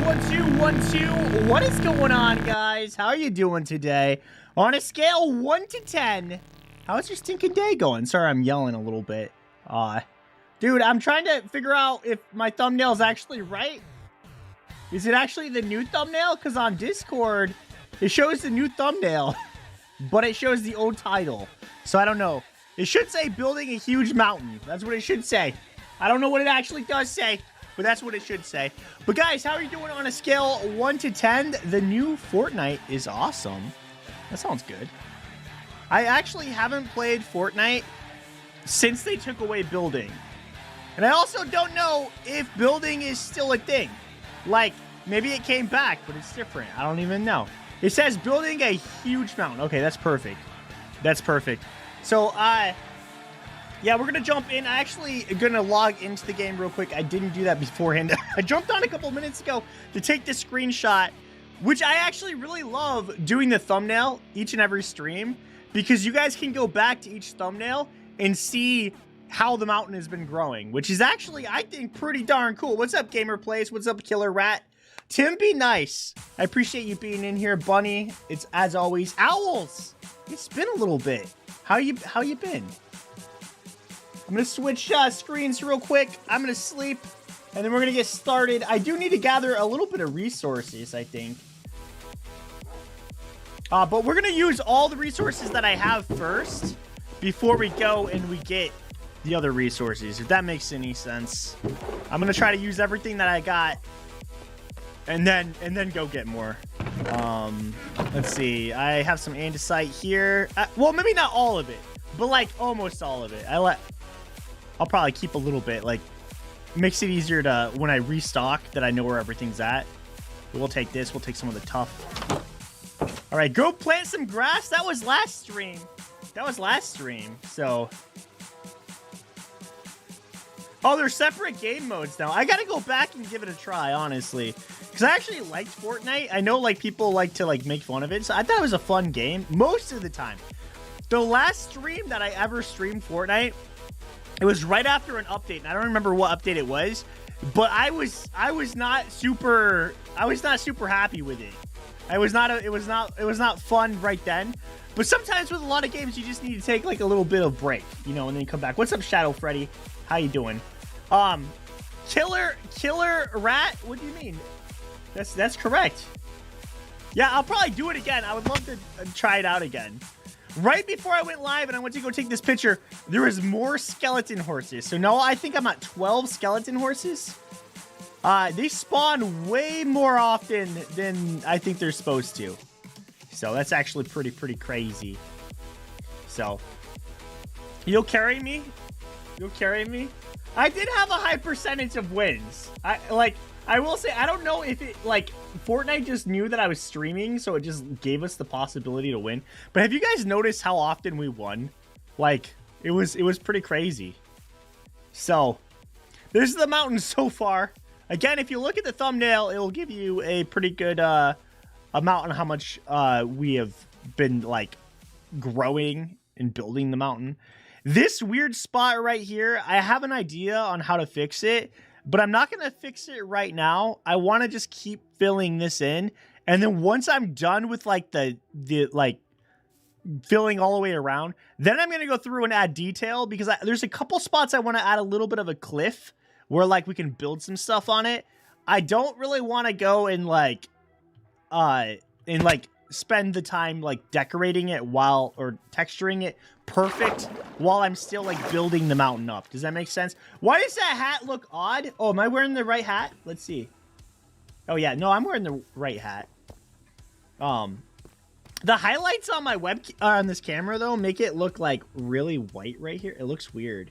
1, 2, 1, 2. What is going on, guys? How are you doing today? On a scale 1 to 10, how's your stinking day going? Sorry, I'm yelling a little bit. Dude, I'm trying to figure out if my thumbnail is actually right. Is it actually the new thumbnail? Because on Discord, it shows the new thumbnail, but it shows the old title. So I don't know. It should say building a huge mountain. That's what it should say. I don't know what it actually does say, but that's what it should say. But guys, how are you doing on a scale 1 to 10? The new Fortnite is awesome. That sounds good. I actually haven't played Fortnite since they took away building. And I also don't know if building is still a thing. Like, maybe it came back, but it's different. I don't even know. It says building a huge mountain. Okay, that's perfect. That's perfect. So, yeah, we're going to jump in. I actually am going to log into the game real quick. I didn't do that beforehand. I jumped on a couple minutes ago to take this screenshot, which I actually really love doing the thumbnail each and every stream, because you guys can go back to each thumbnail and see how the mountain has been growing, which is actually, I think, pretty darn cool. What's up, Gamer Plays? What's up, Killer Rat? Tim, be nice. I appreciate you being in here. Bunny, it's as always. Owls, it's been a little bit. How you been? I'm gonna switch screens real quick. I'm gonna sleep, and then we're gonna get started. I do need to gather a little bit of resources, I think. But we're gonna use all the resources that I have first before we go and we get the other resources, if that makes any sense. I'm gonna try to use everything that I got, and then go get more. Let's see. I have some andesite here. Well, maybe not all of it, but like almost all of it. I'll probably keep a little bit. Like, makes it easier to, when I restock, that I know where everything's at. But we'll take this. We'll take some of the tough. All right, go plant some grass. That was last stream. So, oh, they're separate game modes now. I gotta go back and give it a try, honestly, because I actually liked Fortnite. I know, like, people like to, like, make fun of it, so I thought it was a fun game most of the time. The last stream that I ever streamed Fortnite, it was right after an update, and I don't remember what update it was, but I was not super happy with it. It was not fun right then. But sometimes with a lot of games, you just need to take like a little bit of break, you know, and then come back. What's up, Shadow Freddy? How you doing? Killer Rat? What do you mean? That's correct. Yeah, I'll probably do it again. I would love to try it out again. Right before I went live and I went to go take this picture, there was more skeleton horses. So now I think I'm at 12 skeleton horses. They spawn way more often than I think they're supposed to. So that's actually pretty crazy. So, you'll carry me? You'll carry me? I did have a high percentage of wins. I will say, I don't know if it, like, Fortnite just knew that I was streaming, so it just gave us the possibility to win. But have you guys noticed how often we won? Like, it was pretty crazy. So, this is the mountain so far. Again, if you look at the thumbnail, it will give you a pretty good amount on how much we have been, like, growing and building the mountain. This weird spot right here, I have an idea on how to fix it, but I'm not going to fix it right now. I want to just keep filling this in, and then once I'm done with, like, the like, filling all the way around, then I'm going to go through and add detail, because there's a couple spots I want to add a little bit of a cliff where, like, we can build some stuff on it. I don't really want to go and, like, spend the time, like, decorating it or texturing it perfect while I'm still, like, building the mountain up. Does that make sense? Why does that hat look odd? Oh, am I wearing the right hat? Let's see. Oh, yeah. No, I'm wearing the right hat. The highlights on my on this camera, though, make it look, like, really white right here. It looks weird.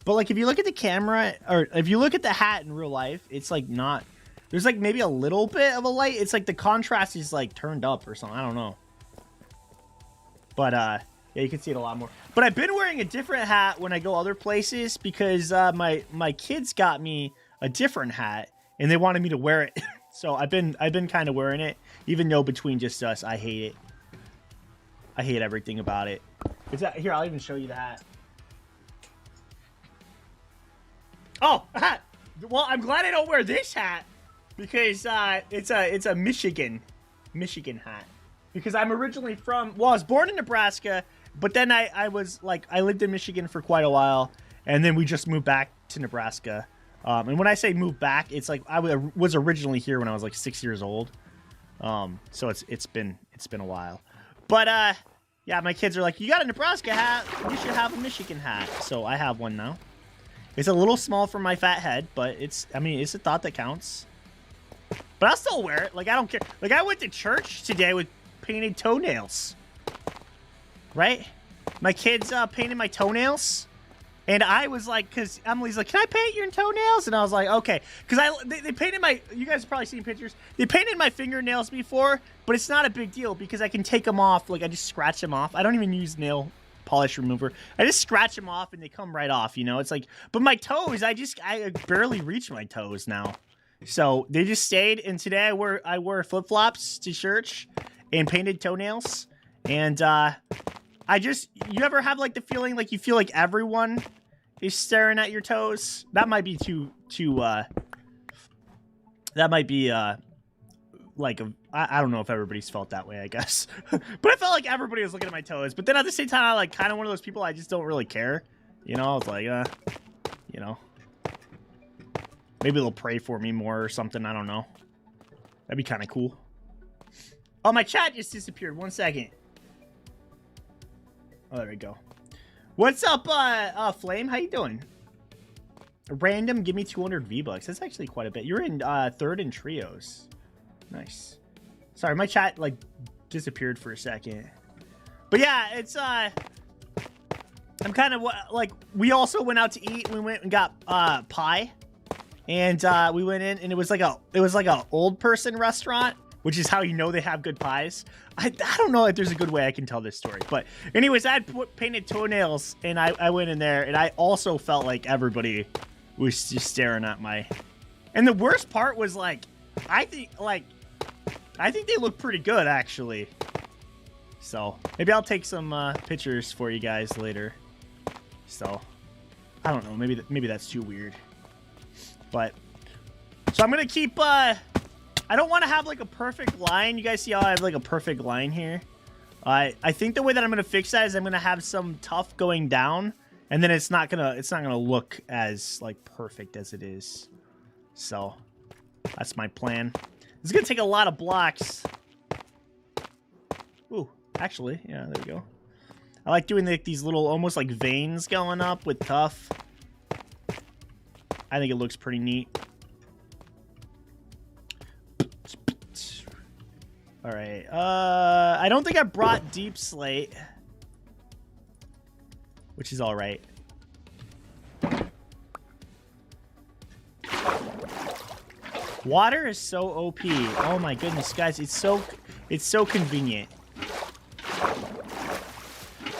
But, like, if you look at the camera, or if you look at the hat in real life, it's, like, not... There's, like, maybe a little bit of a light. It's, like, the contrast is, like, turned up or something. I don't know. But, yeah, you can see it a lot more. But I've been wearing a different hat when I go other places because my kids got me a different hat, and they wanted me to wear it. So I've been kind of wearing it, even though between just us, I hate it. I hate everything about it. Here, I'll even show you the hat. Oh, a hat. Well, I'm glad I don't wear this hat. because it's a Michigan hat. Because I'm originally from, well, I was born in Nebraska, but then I lived in Michigan for quite a while, and then we just moved back to Nebraska. And when I say move back, it's like I was originally here when I was like 6 years old. So it's been a while. But yeah, my kids are like, you got a Nebraska hat, you should have a Michigan hat. So I have one now. It's a little small for my fat head, but it's a thought that counts. But I'll still wear it. Like, I don't care. Like, I went to church today with painted toenails. Right? My kids painted my toenails. And I was like, because Emily's like, can I paint your toenails? And I was like, okay. Because they painted my, you guys have probably seen pictures. They painted my fingernails before, but it's not a big deal because I can take them off. Like, I just scratch them off. I don't even use nail polish remover. I just scratch them off and they come right off, you know? It's like, but my toes, I barely reach my toes now. So they just stayed. And today I wore flip-flops to church and painted toenails. And you ever have like the feeling like you feel like everyone is staring at your toes? That might be that might be like I don't know if everybody's felt that way, I guess. But I felt like everybody was looking at my toes. But then at the same time, I like kind of one of those people, I just don't really care. You know, I was like, you know, maybe they'll pray for me more or something. I don't know. That'd be kind of cool. Oh, my chat just disappeared. 1 second. Oh, there we go. What's up, Flame? How you doing? Random, give me 200 V-Bucks. That's actually quite a bit. You're in third in trios. Nice. Sorry, my chat, like, disappeared for a second. But yeah, it's, I'm kind of, like, we also went out to eat. We went and got, pie. And, we went in, and it was like a old person restaurant, which is how you know they have good pies. I don't know if there's a good way I can tell this story. But anyways, I had painted toenails, and I went in there, and I also felt like everybody was just staring at my... And the worst part was, like, I think they look pretty good, actually. So, maybe I'll take some pictures for you guys later. So, I don't know. Maybe that's too weird. But, so I'm going to keep... I don't want to have like a perfect line. You guys see how I have like a perfect line here? I think the way that I'm gonna fix that is I'm gonna have some tough going down, and then it's not gonna look as like perfect as it is. So that's my plan. It's gonna take a lot of blocks. Ooh, actually, yeah, there we go. I like doing like these little almost like veins going up with tough. I think it looks pretty neat. All right. I don't think I brought deep slate, which is all right. Water is so OP. Oh my goodness, guys, it's so convenient.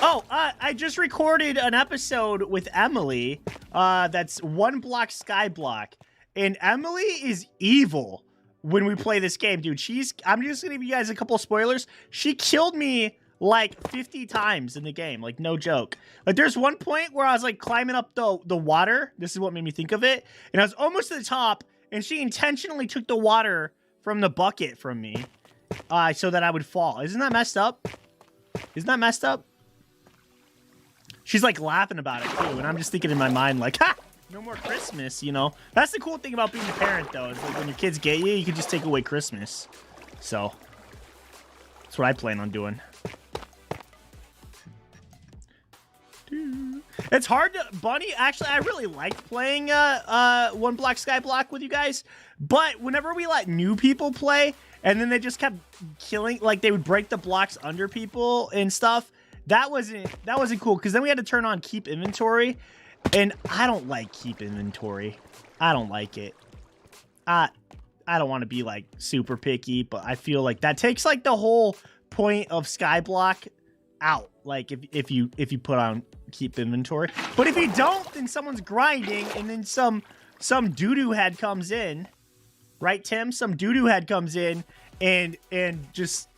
Oh, I just recorded an episode with Emily. That's one block sky block, and Emily is evil. When we play this game, dude, I'm just gonna give you guys a couple spoilers. She killed me like 50 times in the game, like no joke. Like there's one point where I was like climbing up the water. This is what made me think of it. And I was almost to the top, and she intentionally took the water from the bucket from me, so that I would fall. Isn't that messed up? Isn't that messed up? She's like laughing about it too, and I'm just thinking in my mind like, ha! No more Christmas, you know? That's the cool thing about being a parent, though, is like when your kids get you, you can just take away Christmas. So, that's what I plan on doing. It's hard to... Bunny, actually, I really like playing one block sky block with you guys, but whenever we let new people play, and then they just kept killing... Like, they would break the blocks under people and stuff, that wasn't cool, because then we had to turn on keep inventory. And I don't like keep inventory. I don't like it. I don't want to be like super picky, but I feel like that takes like the whole point of Skyblock out. Like if you put on keep inventory, but if you don't, then someone's grinding, and then some doo-doo head comes in, right, Tim? Some doo-doo head comes in and just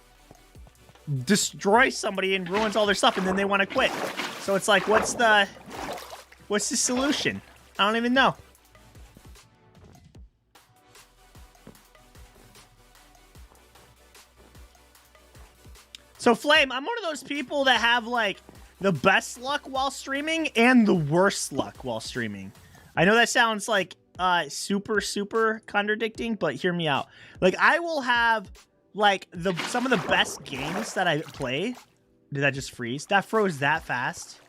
destroys somebody and ruins all their stuff, and then they want to quit. So it's like, what's the solution? I don't even know. So, Flame, I'm one of those people that have, like, the best luck while streaming and the worst luck while streaming. I know that sounds, like, super contradicting, but hear me out. Like, I will have, like, some of the best games that I play. Did that just freeze? That froze that fast.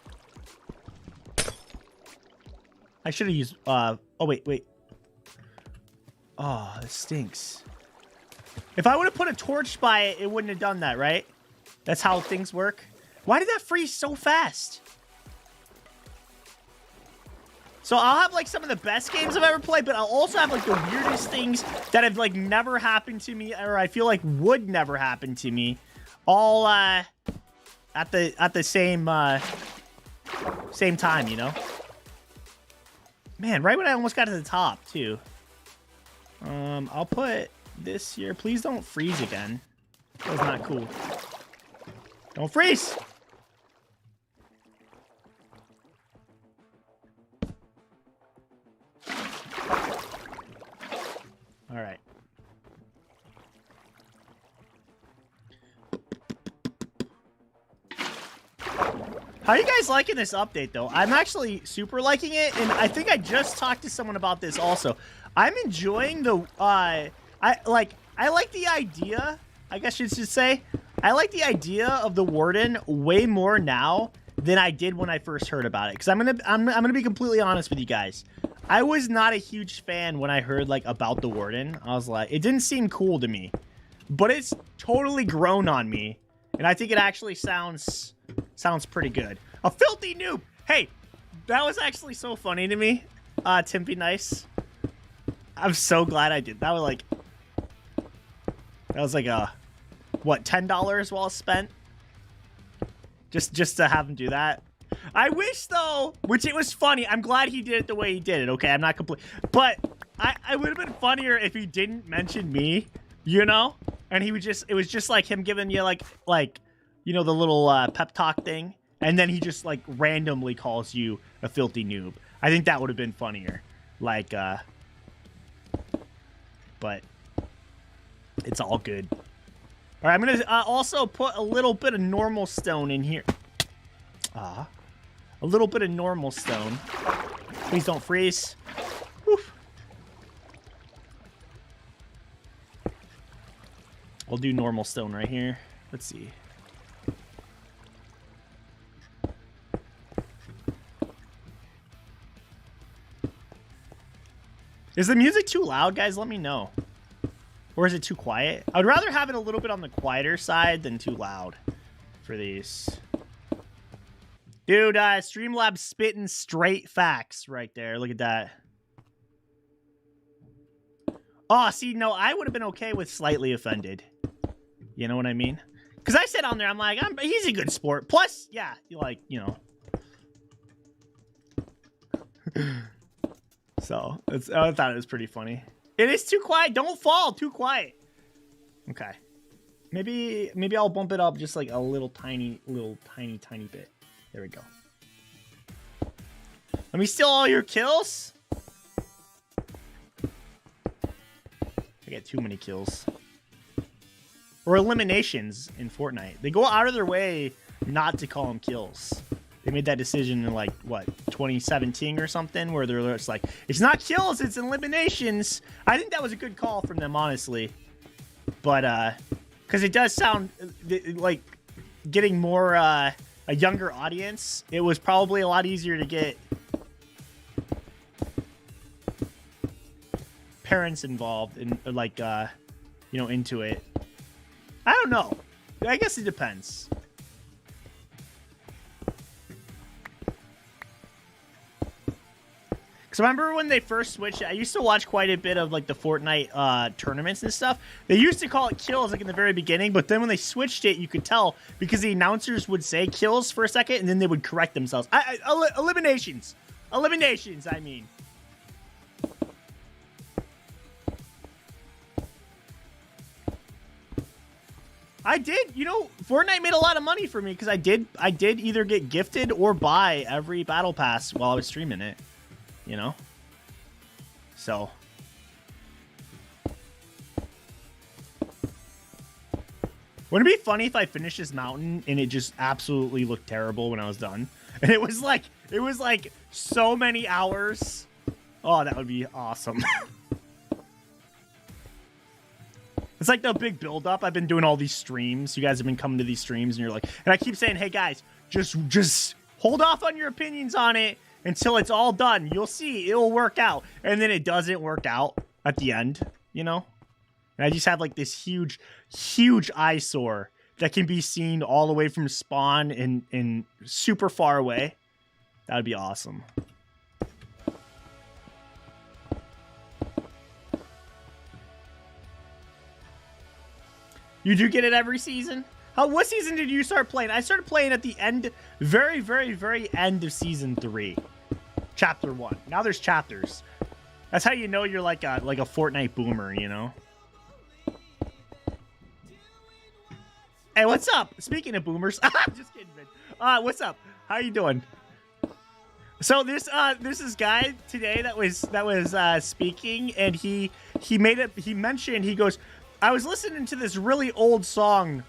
I should have used, oh, wait. Oh, this stinks. If I would have put a torch by it, it wouldn't have done that, right? That's how things work. Why did that freeze so fast? So I'll have, like, some of the best games I've ever played, but I'll also have, like, the weirdest things that have, like, never happened to me, or I feel like would never happen to me, all, at the same time, you know? Man, right when I almost got to the top, too. I'll put this here. Please don't freeze again. That was not cool. Don't freeze! Alright. How are you guys liking this update, though? I'm actually super liking it, and I think I just talked to someone about this also. I'm enjoying the, I like the idea, I guess you should say. I like the idea of the Warden way more now than I did when I first heard about it. Because I'm gonna be completely honest with you guys. I was not a huge fan when I heard, like, about the Warden. I was like, it didn't seem cool to me. But it's totally grown on me. And I think it actually sounds pretty good. A filthy noob! Hey, that was actually so funny to me. Timpy Nice. I'm so glad I did. That was like a, what, $10 well spent? Just to have him do that. I wish, though, which it was funny. I'm glad he did it the way he did it, okay? I'm not complete. But I would have been funnier if he didn't mention me, you know? And he would just, it was just like him giving you, like you know, the little pep talk thing. And then he just, like, randomly calls you a filthy noob. I think that would have been funnier. Like, but it's all good. All right, I'm going to also put a little bit of normal stone in here. A little bit of normal stone. Please don't freeze. Woof. We'll do normal stone right here. Let's see. Is the music too loud, guys? Let me know. Or is it too quiet? I'd rather have it a little bit on the quieter side than too loud for these. Dude, Streamlabs spitting straight facts right there. Look at that. Oh, see, no, I would have been okay with slightly offended. You know what I mean? Because I said on there, I'm like, he's a good sport. Plus, yeah, like, you know. So, I thought it was pretty funny. It is too quiet. Don't fall. Too quiet. Okay. Maybe I'll bump it up just like a little tiny bit. There we go. Let me steal all your kills. I get too many kills. Or eliminations in Fortnite. They go out of their way not to call them kills. They made that decision in, like, what, 2017 or something, where they're just like, it's not kills, it's eliminations. I think that was a good call from them, honestly. But, because it does sound like getting more, a younger audience. It was probably a lot easier to get parents involved in, like, you know, into it. I don't know. I guess it depends. Because remember when they first switched, I used to watch quite a bit of, like, the Fortnite tournaments and stuff. They used to call it kills, like, in the very beginning, but then when they switched it, you could tell, because the announcers would say kills for a second, and then they would correct themselves. Eliminations. Eliminations, I mean. I did, you know, Fortnite made a lot of money for me, because I did either get gifted or buy every battle pass while I was streaming it. You know? So. Wouldn't it be funny if I finished this mountain and it just absolutely looked terrible when I was done? And it was like so many hours. Oh, that would be awesome. It's like the big build-up. I've been doing all these streams. You guys have been coming to these streams, and you're like, and I keep saying, hey guys, just hold off on your opinions on it until it's all done. You'll see, it'll work out. And then it doesn't work out at the end, you know? And I just have like this huge eyesore that can be seen all the way from spawn and super far away. That would be awesome. You do get it every season? What season did you start playing? I started playing at the end, very, very, very end of season 3. Chapter 1. Now there's chapters. That's how you know you're like a Fortnite boomer, you know? Hey, what's up? Speaking of boomers, I'm just kidding, man. What's up? How you doing? So this is guy today that was speaking, and he mentioned, he goes, I was listening to this really old song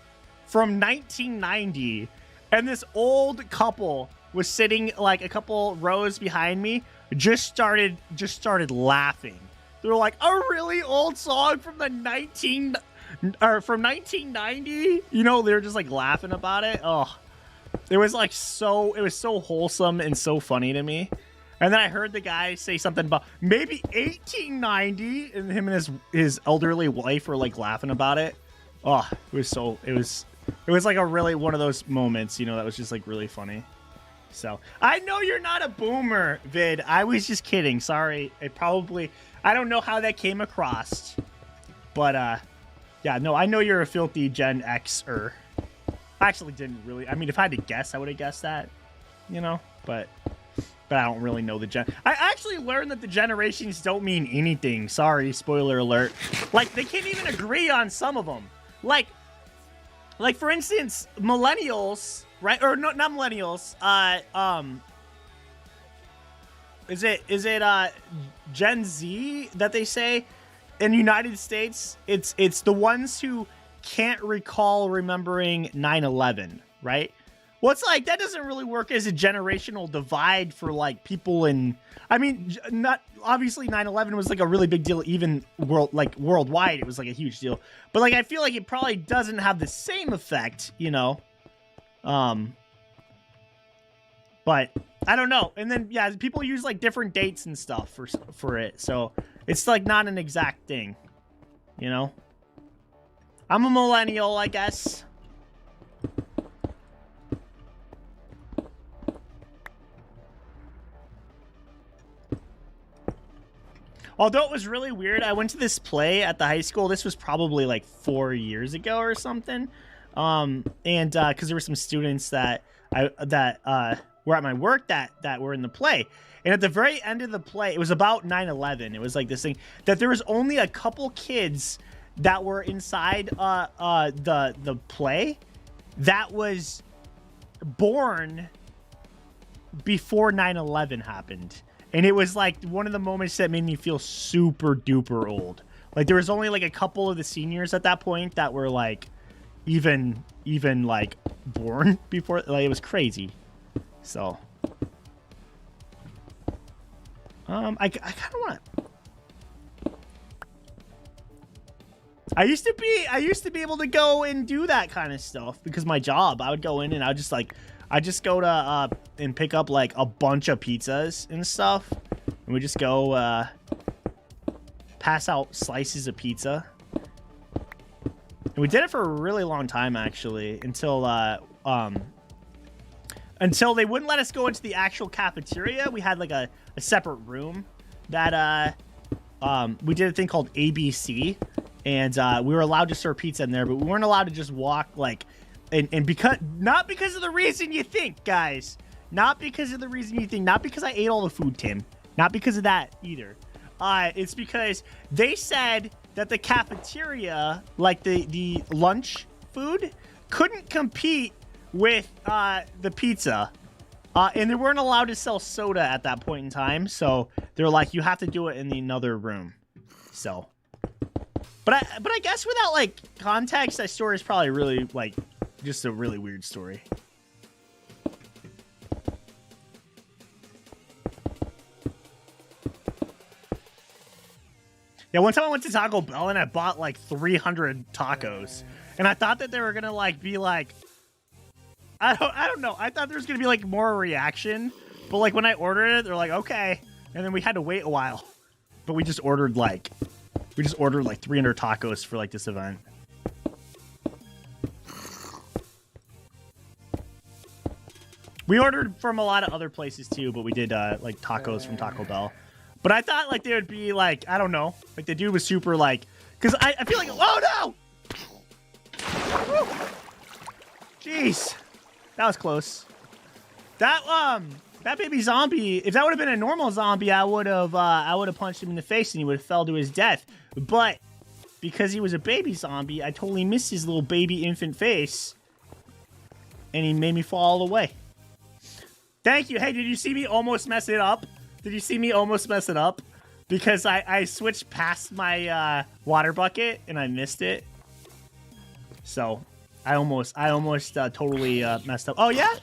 from 1990, and this old couple was sitting like a couple rows behind me, just started laughing. They were like, a really old song from the 1990, you know, they were just like laughing about it. Oh, it was so wholesome and so funny to me. And then I heard the guy say something about maybe 1890, and him and his elderly wife were like laughing about it. Oh, it was like a really one of those moments, you know, that was just like really funny. So I know you're not a boomer, Vid. I was just kidding. Sorry. I don't know how that came across, but yeah, no, I know you're a filthy Gen Xer. I actually didn't really. I mean, if I had to guess, I would have guessed that, you know, but I don't really know the gen. I actually learned that the generations don't mean anything. Sorry, spoiler alert. Like, they can't even agree on some of them. Like for instance, millennials, right? Or no, not millennials. Is it Gen Z that they say in the United States? It's the ones who can't recall remembering 9/11, right? Well, it's like, that doesn't really work as a generational divide for, like, people in... I mean, not obviously 9/11 was, like, a really big deal, even worldwide. It was, like, a huge deal. But, like, I feel like it probably doesn't have the same effect, you know? But, I don't know. And then, yeah, people use, like, different dates and stuff for it. So, it's, like, not an exact thing, you know? I'm a millennial, I guess. Although it was really weird, I went to this play at the high school. This was probably like 4 years ago or something. And because there were some students that were at my work that were in the play. And at the very end of the play, it was about 9/11. It was like this thing that there was only a couple kids that were inside the play that was born before 9/11 happened. And it was like one of the moments that made me feel super duper old. Like, there was only like a couple of the seniors at that point that were like even like born before. Like, it was crazy. So I kind of want to. I used to be able to go and do that kind of stuff because my job, I would go in and I just go to and pick up like a bunch of pizzas and stuff, and we just go pass out slices of pizza. And we did it for a really long time, actually, until they wouldn't let us go into the actual cafeteria. We had like a separate room that we did a thing called ABC, and we were allowed to serve pizza in there, but we weren't allowed to just walk like. And because, not because of the reason you think, guys. Not because of the reason you think. Not because I ate all the food, Tim. Not because of that either. It's because they said that the cafeteria, like the lunch food, couldn't compete with the pizza. And they weren't allowed to sell soda at that point in time. So they're like, you have to do it in the another room. So But I guess without like context, that story is probably really like just a really weird story. Yeah, one time I went to Taco Bell and I bought like 300 tacos, and I thought that they were gonna like be like, I don't know. I thought there was gonna be like more reaction, but like when I ordered it, they're like, okay, and then we had to wait a while. But we just ordered like 300 tacos for like this event. We ordered from a lot of other places too, but we did like tacos from Taco Bell. But I thought like they would be like, I don't know, like the dude was super like, because I feel like, oh no! Woo! Jeez, that was close. That baby zombie, if that would have been a normal zombie, I would have punched him in the face and he would have fell to his death. But because he was a baby zombie, I totally missed his little baby infant face, and he made me fall all the way. Thank you. Hey, did you see me almost mess it up? Did you see me almost mess it up? Because I switched past my water bucket and I missed it. So I almost totally messed up. Oh yeah?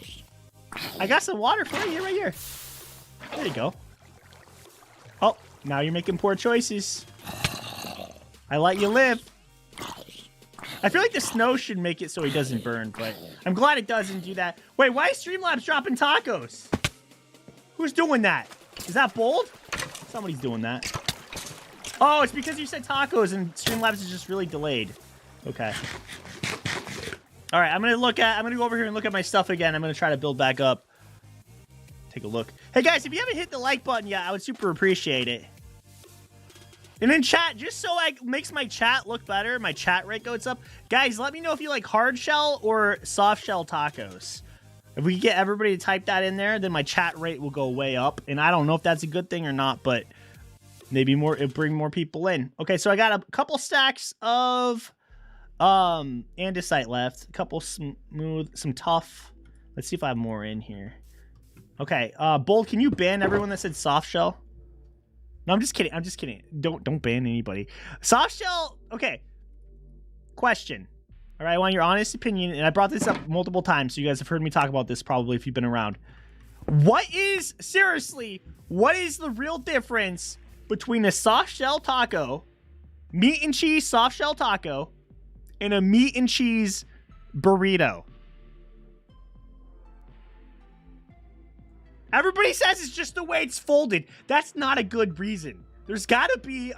I got some water for you right here. There you go. Oh, now you're making poor choices. I let you live. I feel like the snow should make it so he doesn't burn, but I'm glad it doesn't do that. Wait, why is Streamlabs dropping tacos? Who's doing that? Is that bold? Somebody's doing that. Oh, it's because you said tacos and Streamlabs is just really delayed. Okay. All right, I'm gonna go over here and look at my stuff again. I'm gonna try to build back up. Take a look. Hey guys, if you haven't hit the like button yet, I would super appreciate it. And in chat, just so it makes my chat look better, my chat rate goes up. Guys, let me know if you like hard shell or soft shell tacos. If we get everybody to type that in there, then my chat rate will go way up. And I don't know if that's a good thing or not, but maybe it'll bring more people in. Okay, so I got a couple stacks of andesite left. A couple smooth, some tough. Let's see if I have more in here. Okay, Bold, can you ban everyone that said soft shell? No, I'm just kidding. I'm just kidding. Don't ban anybody. Soft shell. Okay. Question. All right, I want your honest opinion, and I brought this up multiple times, so you guys have heard me talk about this probably if you've been around. Seriously, what is the real difference between a soft shell taco, meat and cheese soft shell taco, and a meat and cheese burrito? Everybody says it's just the way it's folded. That's not a good reason. There's got to be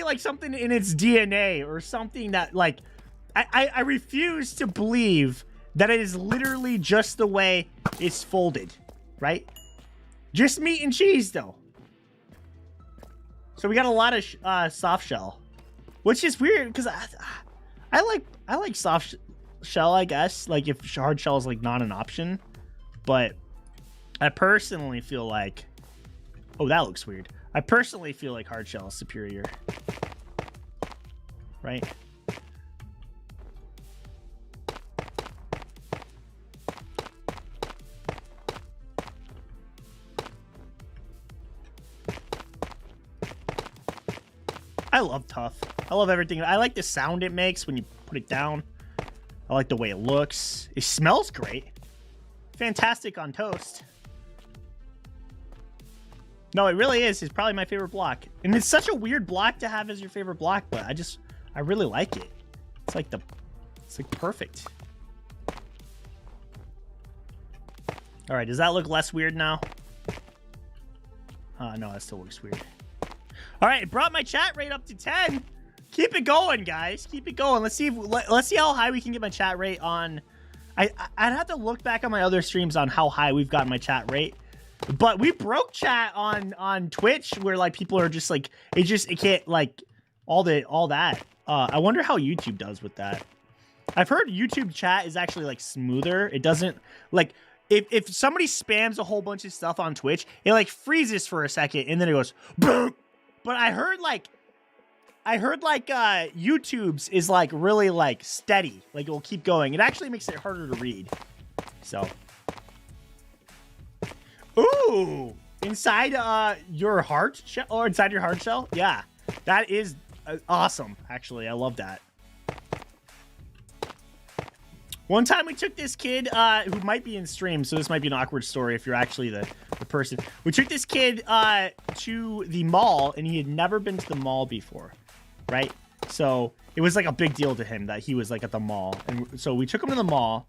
like something in its DNA or something that like, I refuse to believe that it is literally just the way it's folded, right? Just meat and cheese though. So we got a lot of soft shell, which is weird because I like soft shell, I guess, like if hard shell is like not an option, but I personally feel like, oh, that looks weird. I personally feel like hard shell is superior, right? I love tough. I love everything. I like the sound it makes when you put it down. I like the way it looks. It smells great. Fantastic on toast. No, it really is. It's probably my favorite block. And it's such a weird block to have as your favorite block, but I really like it. It's like perfect. All right, does that look less weird now? No, that still looks weird. All right, it brought my chat rate up to 10. Keep it going, guys. Keep it going. Let's see how high we can get my chat rate on. I'd have to look back on my other streams on how high we've gotten my chat rate. But we broke chat on Twitch where like people are just like it can't like all that. I wonder how YouTube does with that. I've heard YouTube chat is actually like smoother. It doesn't like if somebody spams a whole bunch of stuff on Twitch, it like freezes for a second and then it goes boom. But I heard like YouTube's is like really like steady. Like it will keep going. It actually makes it harder to read. So ooh, inside your heart shell or inside your hard shell? Yeah. That is awesome. Actually, I love that. One time we took this kid who might be in stream, so this might be an awkward story if you're actually the person. We took this kid to the mall, and he had never been to the mall before, right? So it was like a big deal to him that he was like at the mall. And so we took him to the mall,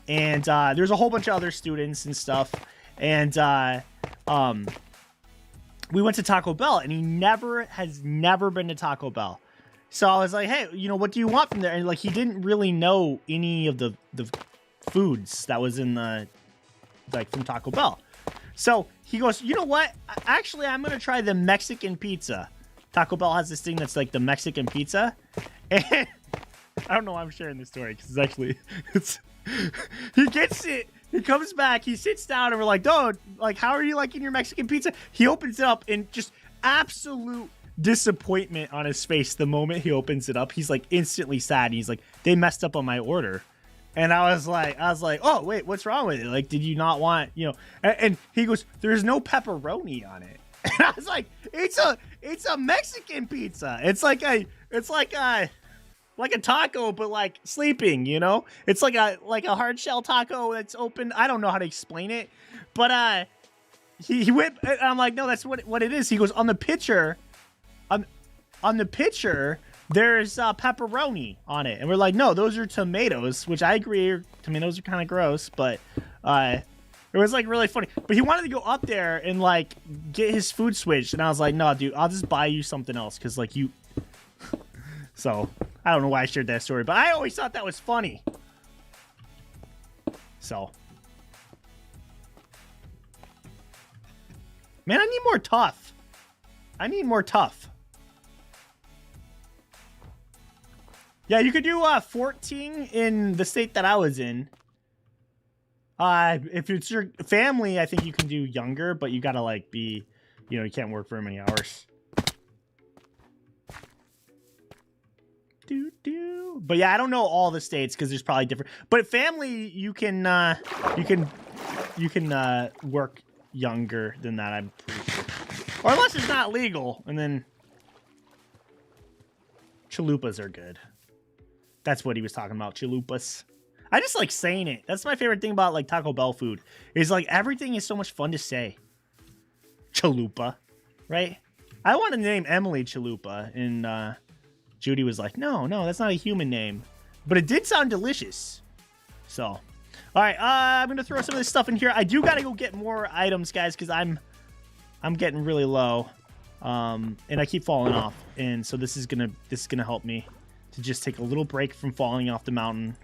and there's a whole bunch of other students and stuff. And we went to Taco Bell, and he has never been to Taco Bell. So I was like, hey, you know, what do you want from there? And like, he didn't really know any of the foods that was in the, like, from Taco Bell. So he goes, you know what? Actually, I'm going to try the Mexican pizza. Taco Bell has this thing that's like the Mexican pizza. And I don't know why I'm sharing this story, because it's actually, he gets it. He comes back, he sits down, and we're like, dude, like, how are you liking your Mexican pizza? He opens it up, and just absolute disappointment on his face the moment he opens it up. He's like instantly sad. He's like, they messed up on my order. And I was like, oh wait, what's wrong with it? Like, did you not want, you know? And he goes, there's no pepperoni on it. And I was like, it's a Mexican pizza. It's like a taco, but like sleeping, you know? It's like a hard shell taco that's open. I don't know how to explain it, but he went, and I'm like, no, that's what it is. He goes, on the picture, on the picture, there's pepperoni on it. And we're like, no, those are tomatoes, which I agree. Tomatoes are kind of gross, but it was like really funny. But he wanted to go up there and like get his food switched. And I was like, no, dude, I'll just buy you something else. Cause like you, so I don't know why I shared that story, but I always thought that was funny. So, man, I need more tough. I need more tough. Yeah, you could do 14 in the state that I was in. If it's your family, I think you can do younger, but you gotta like be, you know, you can't work very many hours. But yeah, I don't know all the states because there's probably different. But family, you can work younger than that. I'm pretty sure, or unless it's not legal, and then chalupas are good. That's what he was talking about, chalupas. I just like saying it. That's my favorite thing about like Taco Bell food. Is like everything is so much fun to say. Chalupa, right? I wanted to name Emily Chalupa, and Judy was like, no, that's not a human name. But it did sound delicious. So, all right, I'm gonna throw some of this stuff in here. I do gotta go get more items, guys, because I'm getting really low, and I keep falling off. And so this is gonna help me to just take a little break from falling off the mountain.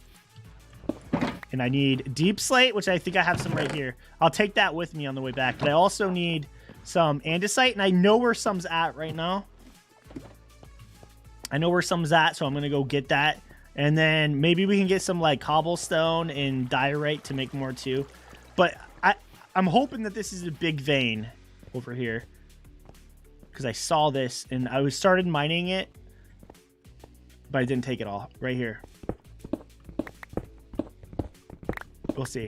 And I need deep slate, which I think I have some right here. I'll take that with me on the way back. But I also need some andesite, and I know where some's at right now. I know where some's at, so I'm going to go get that. And then maybe we can get some like cobblestone and diorite to make more too. But I'm hoping that this is a big vein over here, because I saw this and I started mining it, but I didn't take it all. Right here. We'll see.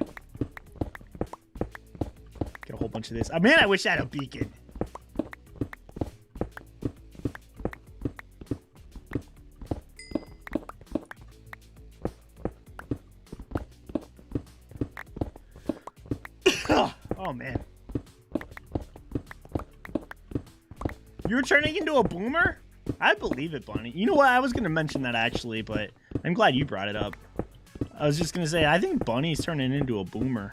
Get a whole bunch of this. Man, I wish I had a beacon. Oh, man. You're turning into a boomer? I believe it, Bunny. You know what? I was going to mention that, actually, but I'm glad you brought it up. I was just going to say, I think Bunny's turning into a boomer.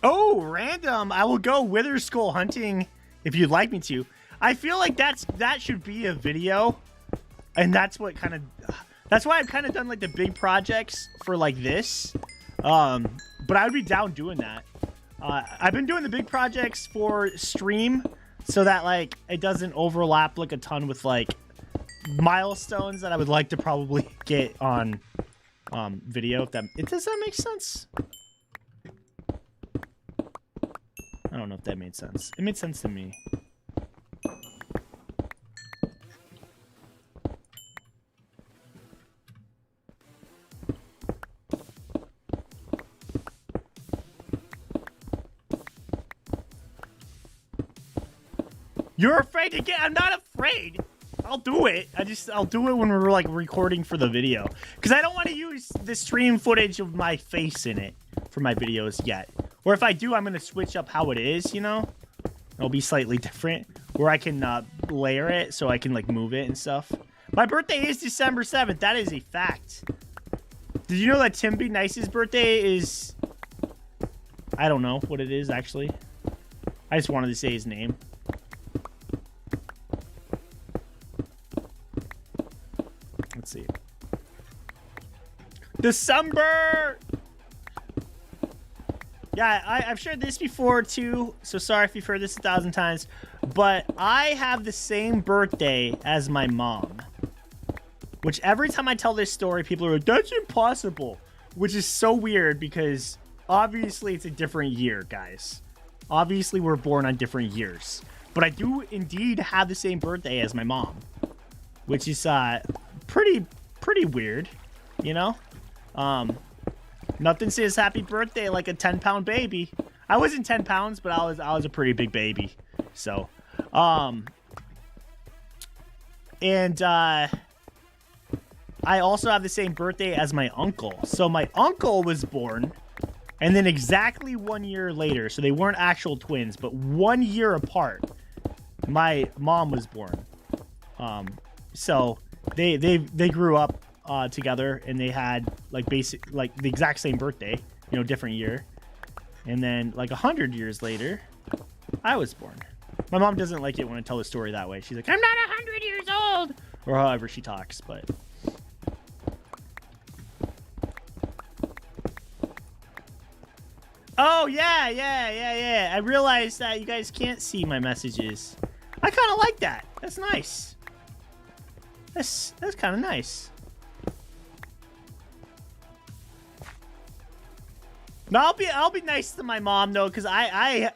Oh, random. I will go Wither Skull hunting if you'd like me to. I feel like that should be a video. And that's what kind of... That's why I've kind of done like the big projects for like this. But I would be down doing that. I've been doing the big projects for stream so that like it doesn't overlap like a ton with like milestones that I would like to probably get on video. Does that make sense? I don't know if that made sense. It made sense to me. You're afraid to get... I'm not afraid. I'll do it. I'll do it when we're like recording for the video. Because I don't want to use the stream footage of my face in it for my videos yet. Or if I do, I'm going to switch up how it is, you know? It'll be slightly different. Where I can layer it so I can like move it and stuff. My birthday is December 7th. That is a fact. Did you know that Tim B. Nice's birthday is... I don't know what it is, actually. I just wanted to say his name. Let's see. December! Yeah, I've shared this before, too. So sorry if you've heard this 1,000 times. But I have the same birthday as my mom. Which every time I tell this story, people are like, that's impossible. Which is so weird because obviously it's a different year, guys. Obviously we're born on different years. But I do indeed have the same birthday as my mom. Which is pretty weird, you know? Nothing says happy birthday like a 10-pound baby. I wasn't 10 pounds, but I was a pretty big baby. So, I also have the same birthday as my uncle. So my uncle was born, and then exactly 1 year later, so they weren't actual twins, but 1 year apart, my mom was born. So they grew up together, and they had like the exact same birthday, you know, different year. And then like 100 years later, I was born. My mom doesn't like it when I tell the story that way. She's like, I'm not 100 years old, or however she talks, but. Oh, yeah. I realized that you guys can't see my messages. I kind of like that. That's nice. That's kind of nice. No, I'll be nice to my mom though, because I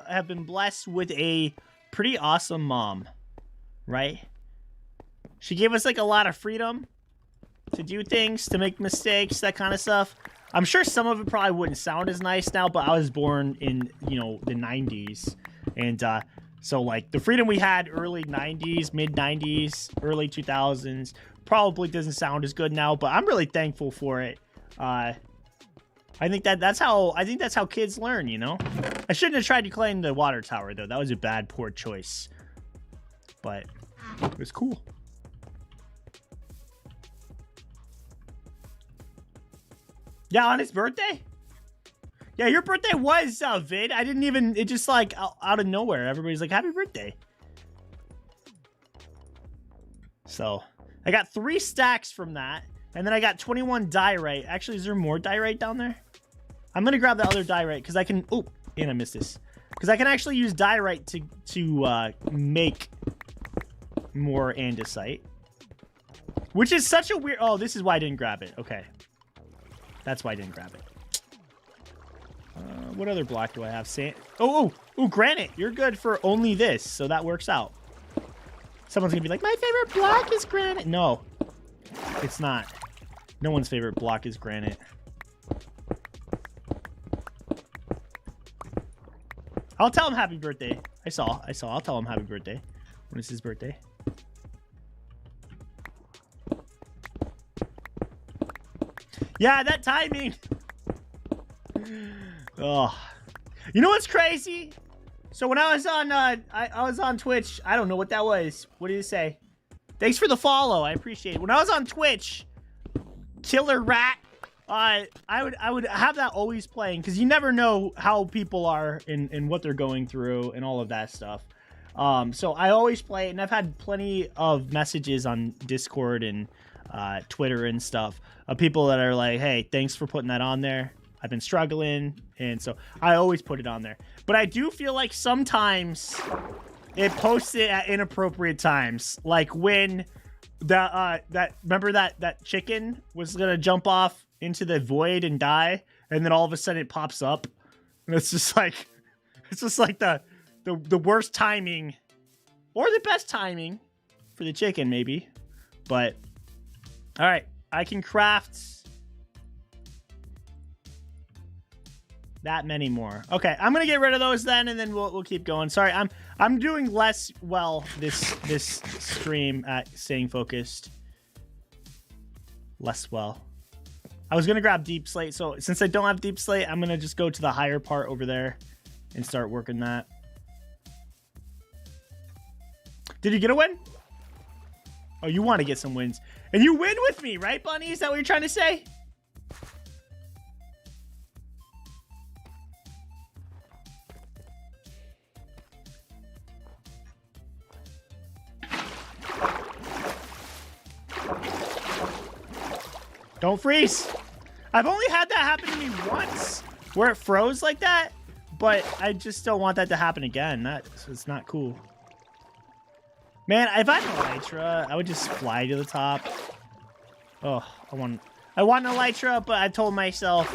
have been blessed with a pretty awesome mom, right? She gave us like a lot of freedom to do things, to make mistakes, that kind of stuff. I'm sure some of it probably wouldn't sound as nice now, but I was born in, you know, the 90s. And so like the freedom we had early 90s, mid 90s, early 2000s probably doesn't sound as good now, but I'm really thankful for it. I think that's how kids learn, you know? I shouldn't have tried to climb the water tower though. That was a bad, poor choice. But it was cool. Yeah, on his birthday? Yeah, your birthday was, Vid. I didn't even... It just, like, out of nowhere. Everybody's like, happy birthday. So, I got 3 stacks from that. And then I got 21 diorite. Actually, is there more diorite down there? I'm going to grab the other diorite because I can... Oh, and I missed this. Because I can actually use diorite to make more andesite. Which is such a weird... Oh, this is why I didn't grab it. Okay. That's why I didn't grab it. What other block do I have? Sand. Oh, granite. You're good for only this, so that works out. Someone's gonna be like, my favorite block is granite. No, it's not. No one's favorite block is granite. I'll tell him happy birthday. I saw. I'll tell him happy birthday. When is his birthday? Yeah, that timing. Oh, you know what's crazy? So when I was on, I was on Twitch. I don't know what that was. What did it say? Thanks for the follow. I appreciate it. When I was on Twitch, Killer Rat. I would have that always playing because you never know how people are and what they're going through and all of that stuff. So I always play it, and I've had plenty of messages on Discord and Twitter and stuff of people that are like, hey, thanks for putting that on there. I've been struggling, and so I always put it on there. But I do feel like sometimes it posts it at inappropriate times, like when remember that chicken was gonna jump off into the void and die, and then all of a sudden it pops up, and it's just like the worst timing, or the best timing for the chicken maybe. But all right, I can craft that many more. Okay, I'm gonna get rid of those then, and then we'll keep going. Sorry, I'm doing less well this stream at staying focused. Less well. I was gonna grab deep slate, so since I don't have deep slate, I'm gonna just go to the higher part over there and start working that. Did you get a win? Oh, you want to get some wins. And you win with me, right, Bunny? Is that what you're trying to say? Don't freeze. I've only had that happen to me once, where it froze like that, but I just don't want that to happen again. It's not cool. Man, if I had Elytra, I would just fly to the top. Oh, I want an Elytra, but I told myself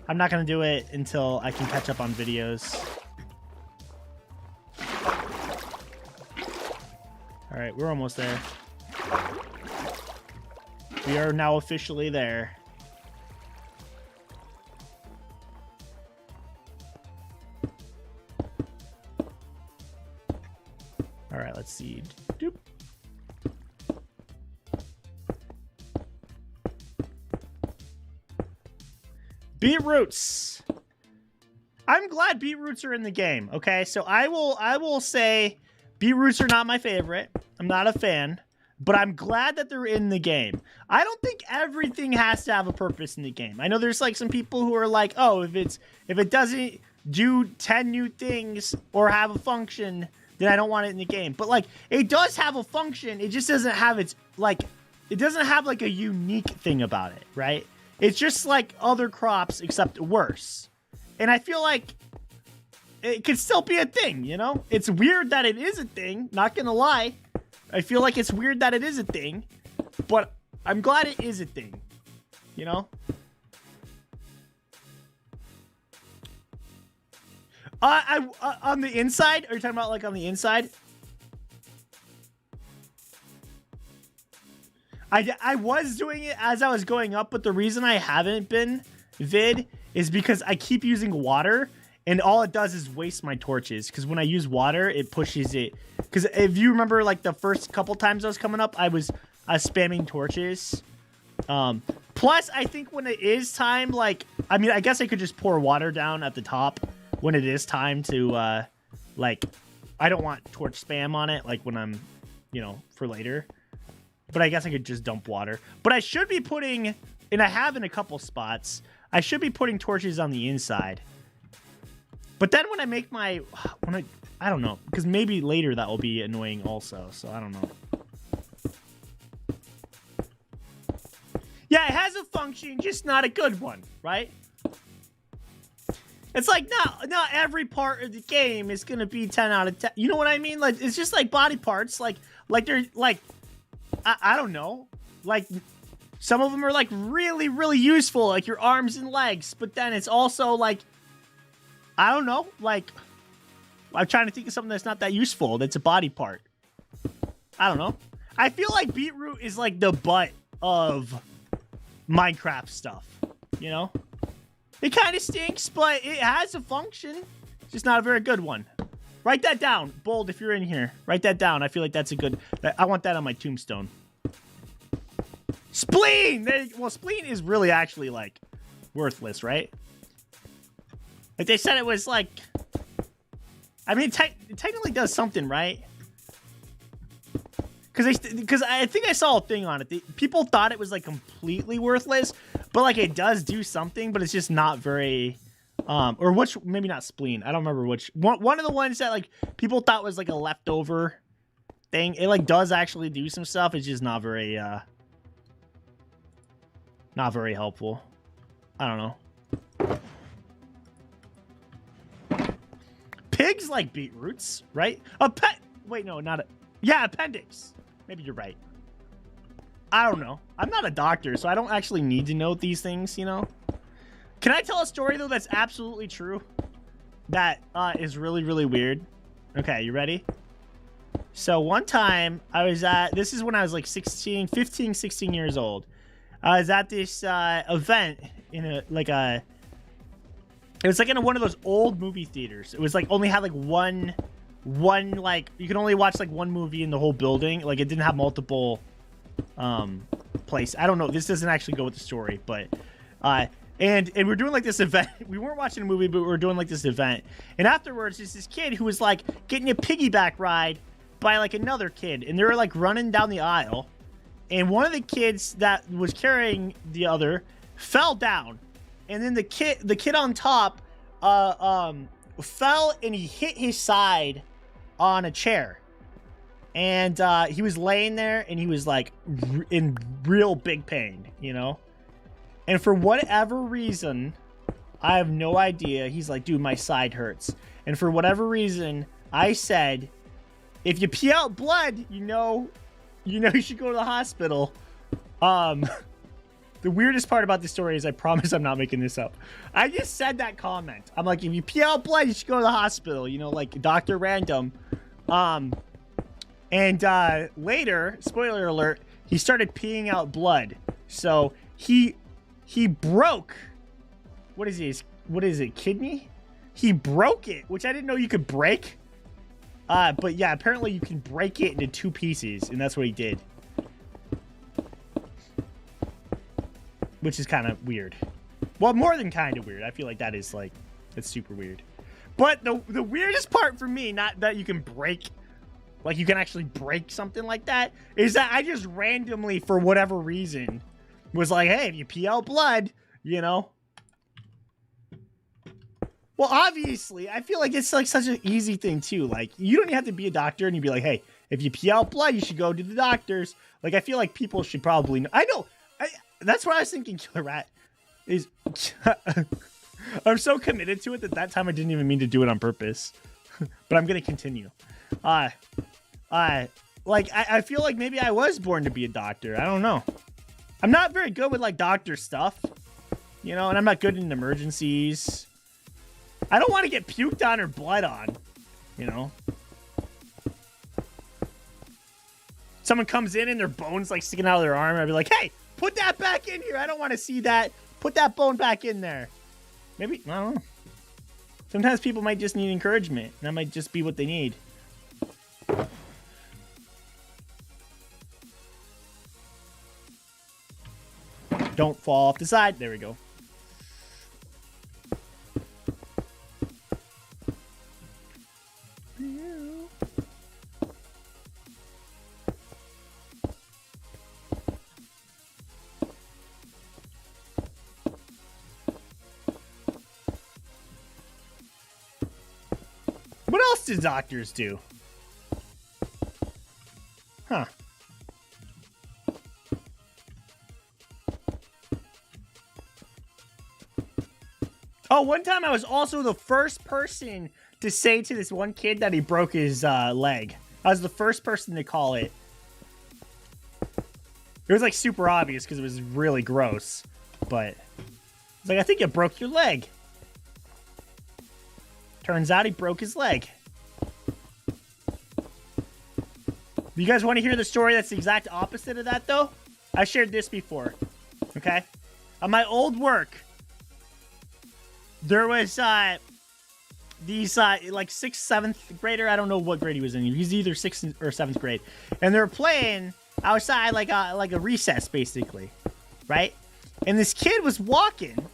I'm not gonna do it until I can catch up on videos. All right, we're almost there. We are now officially there. All right, let's see. Doop. Beetroots. I'm glad beetroots are in the game. Okay, so I will say beetroots are not my favorite. I'm not a fan. But I'm glad that they're in the game. I don't think everything has to have a purpose in the game. I know there's like some people who are like, oh, if it doesn't do 10 new things or have a function, then I don't want it in the game. But like, it does have a function. It just doesn't have its like, it doesn't have like a unique thing about it, right? It's just like other crops except worse. And I feel like it could still be a thing, you know? It's weird that it is a thing, not gonna lie. I feel like it's weird that it is a thing, but I'm glad it is a thing, you know? On the inside? Are you talking about like on the inside? I was doing it as I was going up, but the reason I haven't been vid is because I keep using water. And all it does is waste my torches. Because when I use water, it pushes it. Because if you remember, like, the first couple times I was coming up, I was spamming torches. Plus, I think when it is time, like... I mean, I guess I could just pour water down at the top when it is time to, like... I don't want torch spam on it, like, when I'm, you know, for later. But I guess I could just dump water. But I should be putting... And I have in a couple spots. I should be putting torches on the inside. But then when I make my... I don't know. Because maybe later that will be annoying also. So I don't know. Yeah, it has a function, just not a good one, right? It's like, not every part of the game is going to be 10 out of 10. You know what I mean? Like, it's just like body parts. Like they're like... I don't know. Like... Some of them are like really, really useful. Like your arms and legs. But then it's also like... I don't know, like, I'm trying to think of something that's not that useful, that's a body part. I don't know. I feel like beetroot is like the butt of Minecraft stuff, you know? It kind of stinks, but it has a function. It's just not a very good one. Write that down, Bold, if you're in here. Write that down. I feel like that's a good... I want that on my tombstone. Spleen! Well, spleen is really actually, like, worthless, right? Like, they said it was, like... I mean, it technically does something, right? Because I think I saw a thing on it. People thought it was, like, completely worthless. But, like, it does do something, but it's just not very... or which... Maybe not spleen. I don't remember which... One of the ones that, like, people thought was, like, a leftover thing. It, like, does actually do some stuff. It's just not very, not very helpful. I don't know. Pigs like beetroots, right? Wait, no, not a... Yeah, appendix. Maybe you're right. I don't know. I'm not a doctor, so I don't actually need to know these things, you know? Can I tell a story, though, that's absolutely true? That is really, really weird. Okay, you ready? So one time, I was at... This is when I was like 15, 16 years old. I was at this event in a... Like a... It was like in one of those old movie theaters. It was like only had like one one, like, you can only watch like one movie in the whole building. Like, it didn't have multiple place. I don't know. This doesn't actually go with the story, but and we're doing like this event. We weren't watching a movie, but we were doing like this event. And afterwards, there's this kid who was like getting a piggyback ride by like another kid, and they were like running down the aisle. And one of the kids that was carrying the other fell down, and then the kid on top fell, and he hit his side on a chair, and he was laying there, and he was like in real big pain, you know. And for whatever reason, I have no idea, he's like, dude, my side hurts. And for whatever reason, I said, if you pee out blood, you know you should go to the hospital. The weirdest part about this story is, I promise I'm not making this up, I just said that comment. I'm like, if you pee out blood, you should go to the hospital, you know, like Dr. Random. And later, spoiler alert, he started peeing out blood. So he broke, what is it, kidney? He broke it, which I didn't know you could break. But yeah, apparently you can break it into 2 pieces, and that's what he did. Which is kind of weird. Well, more than kind of weird. I feel like that is like, it's super weird. But the weirdest part for me, not that you can break, like you can actually break something like that, is that I just randomly, for whatever reason, was like, hey, if you pee out blood, you know. Well, obviously, I feel like it's like such an easy thing too. Like, you don't have to be a doctor and you'd be like, hey, if you pee out blood, you should go to the doctors. Like, I feel like people should probably know. I know. That's what I was thinking, Killer Rat. Is I'm so committed to it that time I didn't even mean to do it on purpose. But I'm gonna continue. Like, I feel like maybe I was born to be a doctor. I don't know. I'm not very good with like doctor stuff, you know, and I'm not good in emergencies. I don't want to get puked on or blood on, you know. Someone comes in and their bone's like sticking out of their arm. I'd be like, hey, put that back in here. I don't want to see that. Put that bone back in there. Maybe, I don't know. Sometimes people might just need encouragement. And that might just be what they need. Don't fall off the side. There we go. What else do doctors do? Huh. Oh, one time I was also the first person to say to this one kid that he broke his leg. I was the first person to call it. It was like super obvious because it was really gross. But it's like, I think you broke your leg. Turns out he broke his leg. You guys want to hear the story that's the exact opposite of that, though? I shared this before. Okay? On my old work, there was these like 6th, 7th grader. I don't know what grade he was in. He's either 6th or 7th grade. And they were playing outside like a recess, basically. Right? And this kid was walking,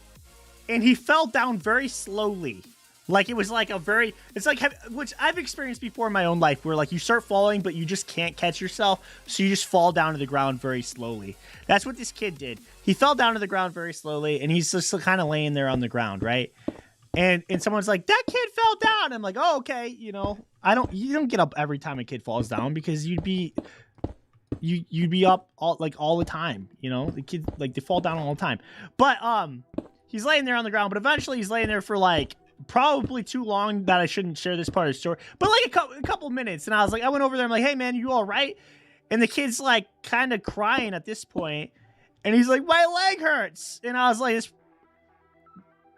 and he fell down very slowly. Like, it was like a very, it's like, which I've experienced before in my own life, where like you start falling, but you just can't catch yourself. So you just fall down to the ground very slowly. That's what this kid did. He fell down to the ground very slowly, and he's just kind of laying there on the ground, right? And someone's like, that kid fell down. I'm like, oh, okay. You know, you don't get up every time a kid falls down, because you'd be up all the time. You know, the kids, like, they fall down all the time. But, he's laying there on the ground, but eventually he's laying there for like, probably too long that I shouldn't share this part of the story, but like a couple minutes. And I was like, I went over there, I'm like, hey man, you all right? And the kid's like kind of crying at this point, and he's like, my leg hurts. And I was like, it's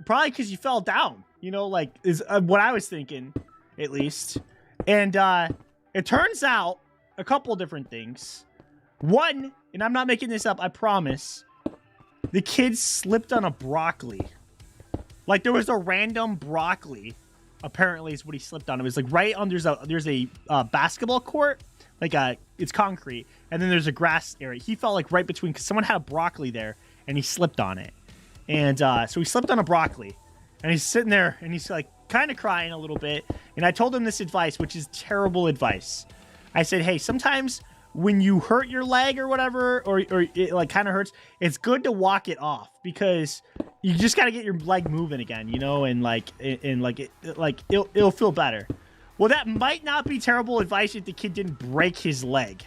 probably because you fell down, you know, like, is what I was thinking, at least. And it turns out a couple different things. One, and I'm not making this up, I promise, the kid slipped on a broccoli. Like, there was a random broccoli apparently is what he slipped on. It was like right on, there's a basketball court, like it's concrete, and then there's a grass area. He fell like right between, because someone had a broccoli there, and he slipped on it. And so he slipped on a broccoli, and he's sitting there, and he's like kind of crying a little bit. And I told him this advice, which is terrible advice. I said, hey, sometimes when you hurt your leg or whatever, or it like kind of hurts, it's good to walk it off, because you just got to get your leg moving again, you know, and it'll feel better. Well, that might not be terrible advice if the kid didn't break his leg.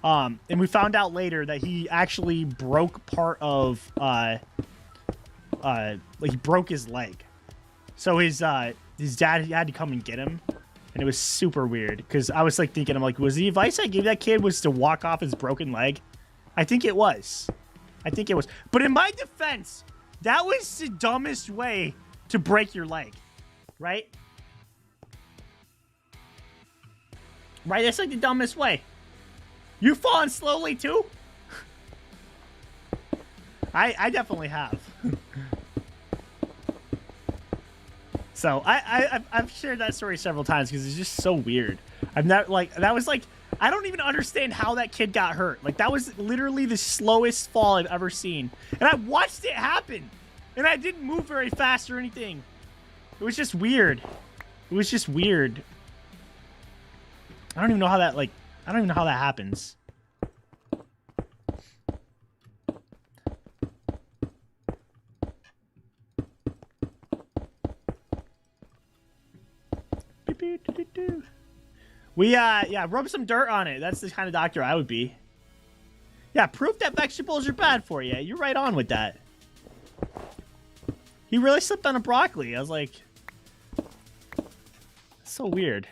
And we found out later that he actually broke part of like he broke his leg. So his dad had to come and get him. And it was super weird, because I was like thinking, I'm like, was the advice I gave that kid was to walk off his broken leg? I think it was. But in my defense, that was the dumbest way to break your leg, right? Right? That's like the dumbest way. You fallen slowly too? I definitely have. So I've shared that story several times because it's just so weird. I'm not like, that was like, I don't even understand how that kid got hurt. Like, that was literally the slowest fall I've ever seen. And I watched it happen. And I didn't move very fast or anything. It was just weird. It was just weird. I don't even know how that, like, I don't even know how that happens. We, yeah, rub some dirt on it. That's the kind of doctor I would be. Yeah, proof that vegetables are bad for you. You're right on with that. He really slipped on a broccoli. I was like, so weird.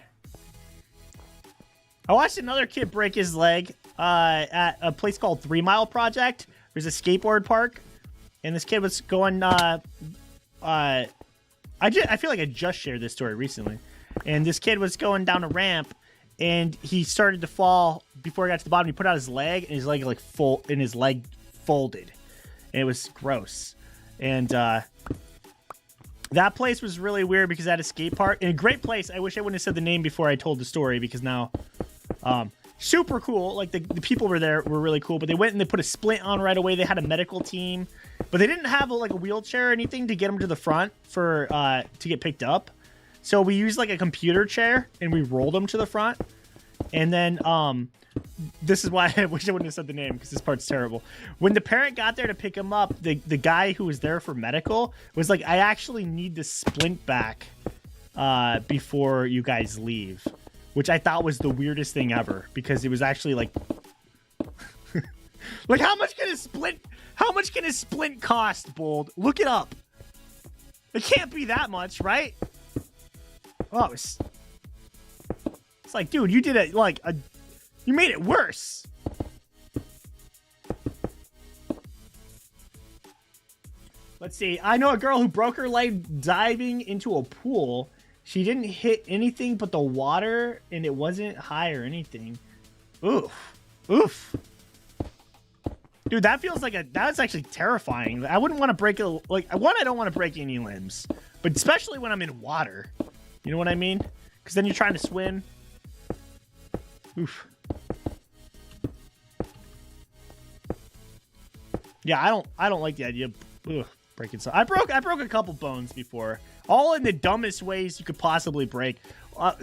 I watched another kid break his leg at a place called 3 Mile Project. There's a skateboard park. And this kid was going, I feel like I just shared this story recently. And this kid was going down a ramp, and he started to fall before he got to the bottom. He put out his leg, and his leg like his leg folded, and it was gross. And that place was really weird because it had a skate park and a great place. I wish I wouldn't have said the name before I told the story, because now super cool. Like the people were there were really cool, but they went and they put a splint on right away. They had a medical team, but they didn't have like a wheelchair or anything to get him to the front for to get picked up. So we used like a computer chair and we rolled him to the front. And then this is why I wish I wouldn't have said the name, because this part's terrible. When the parent got there to pick him up, the guy who was there for medical was like, I actually need the splint back before you guys leave, which I thought was the weirdest thing ever, because it was actually like like how much can a splint cost, Bold? Look it up. It can't be that much, right? Oh, it's like, dude, you did it like you made it worse. Let's see. I know a girl who broke her leg diving into a pool. She didn't hit anything but the water, and it wasn't high or anything. Oof. Oof. Dude, that feels like that's actually terrifying. I wouldn't want to break I don't want to break any limbs, but especially when I'm in water. You know what I mean? Because then you're trying to swim. Oof. Yeah, I don't like the idea of breaking so. I broke a couple bones before, all in the dumbest ways you could possibly break. I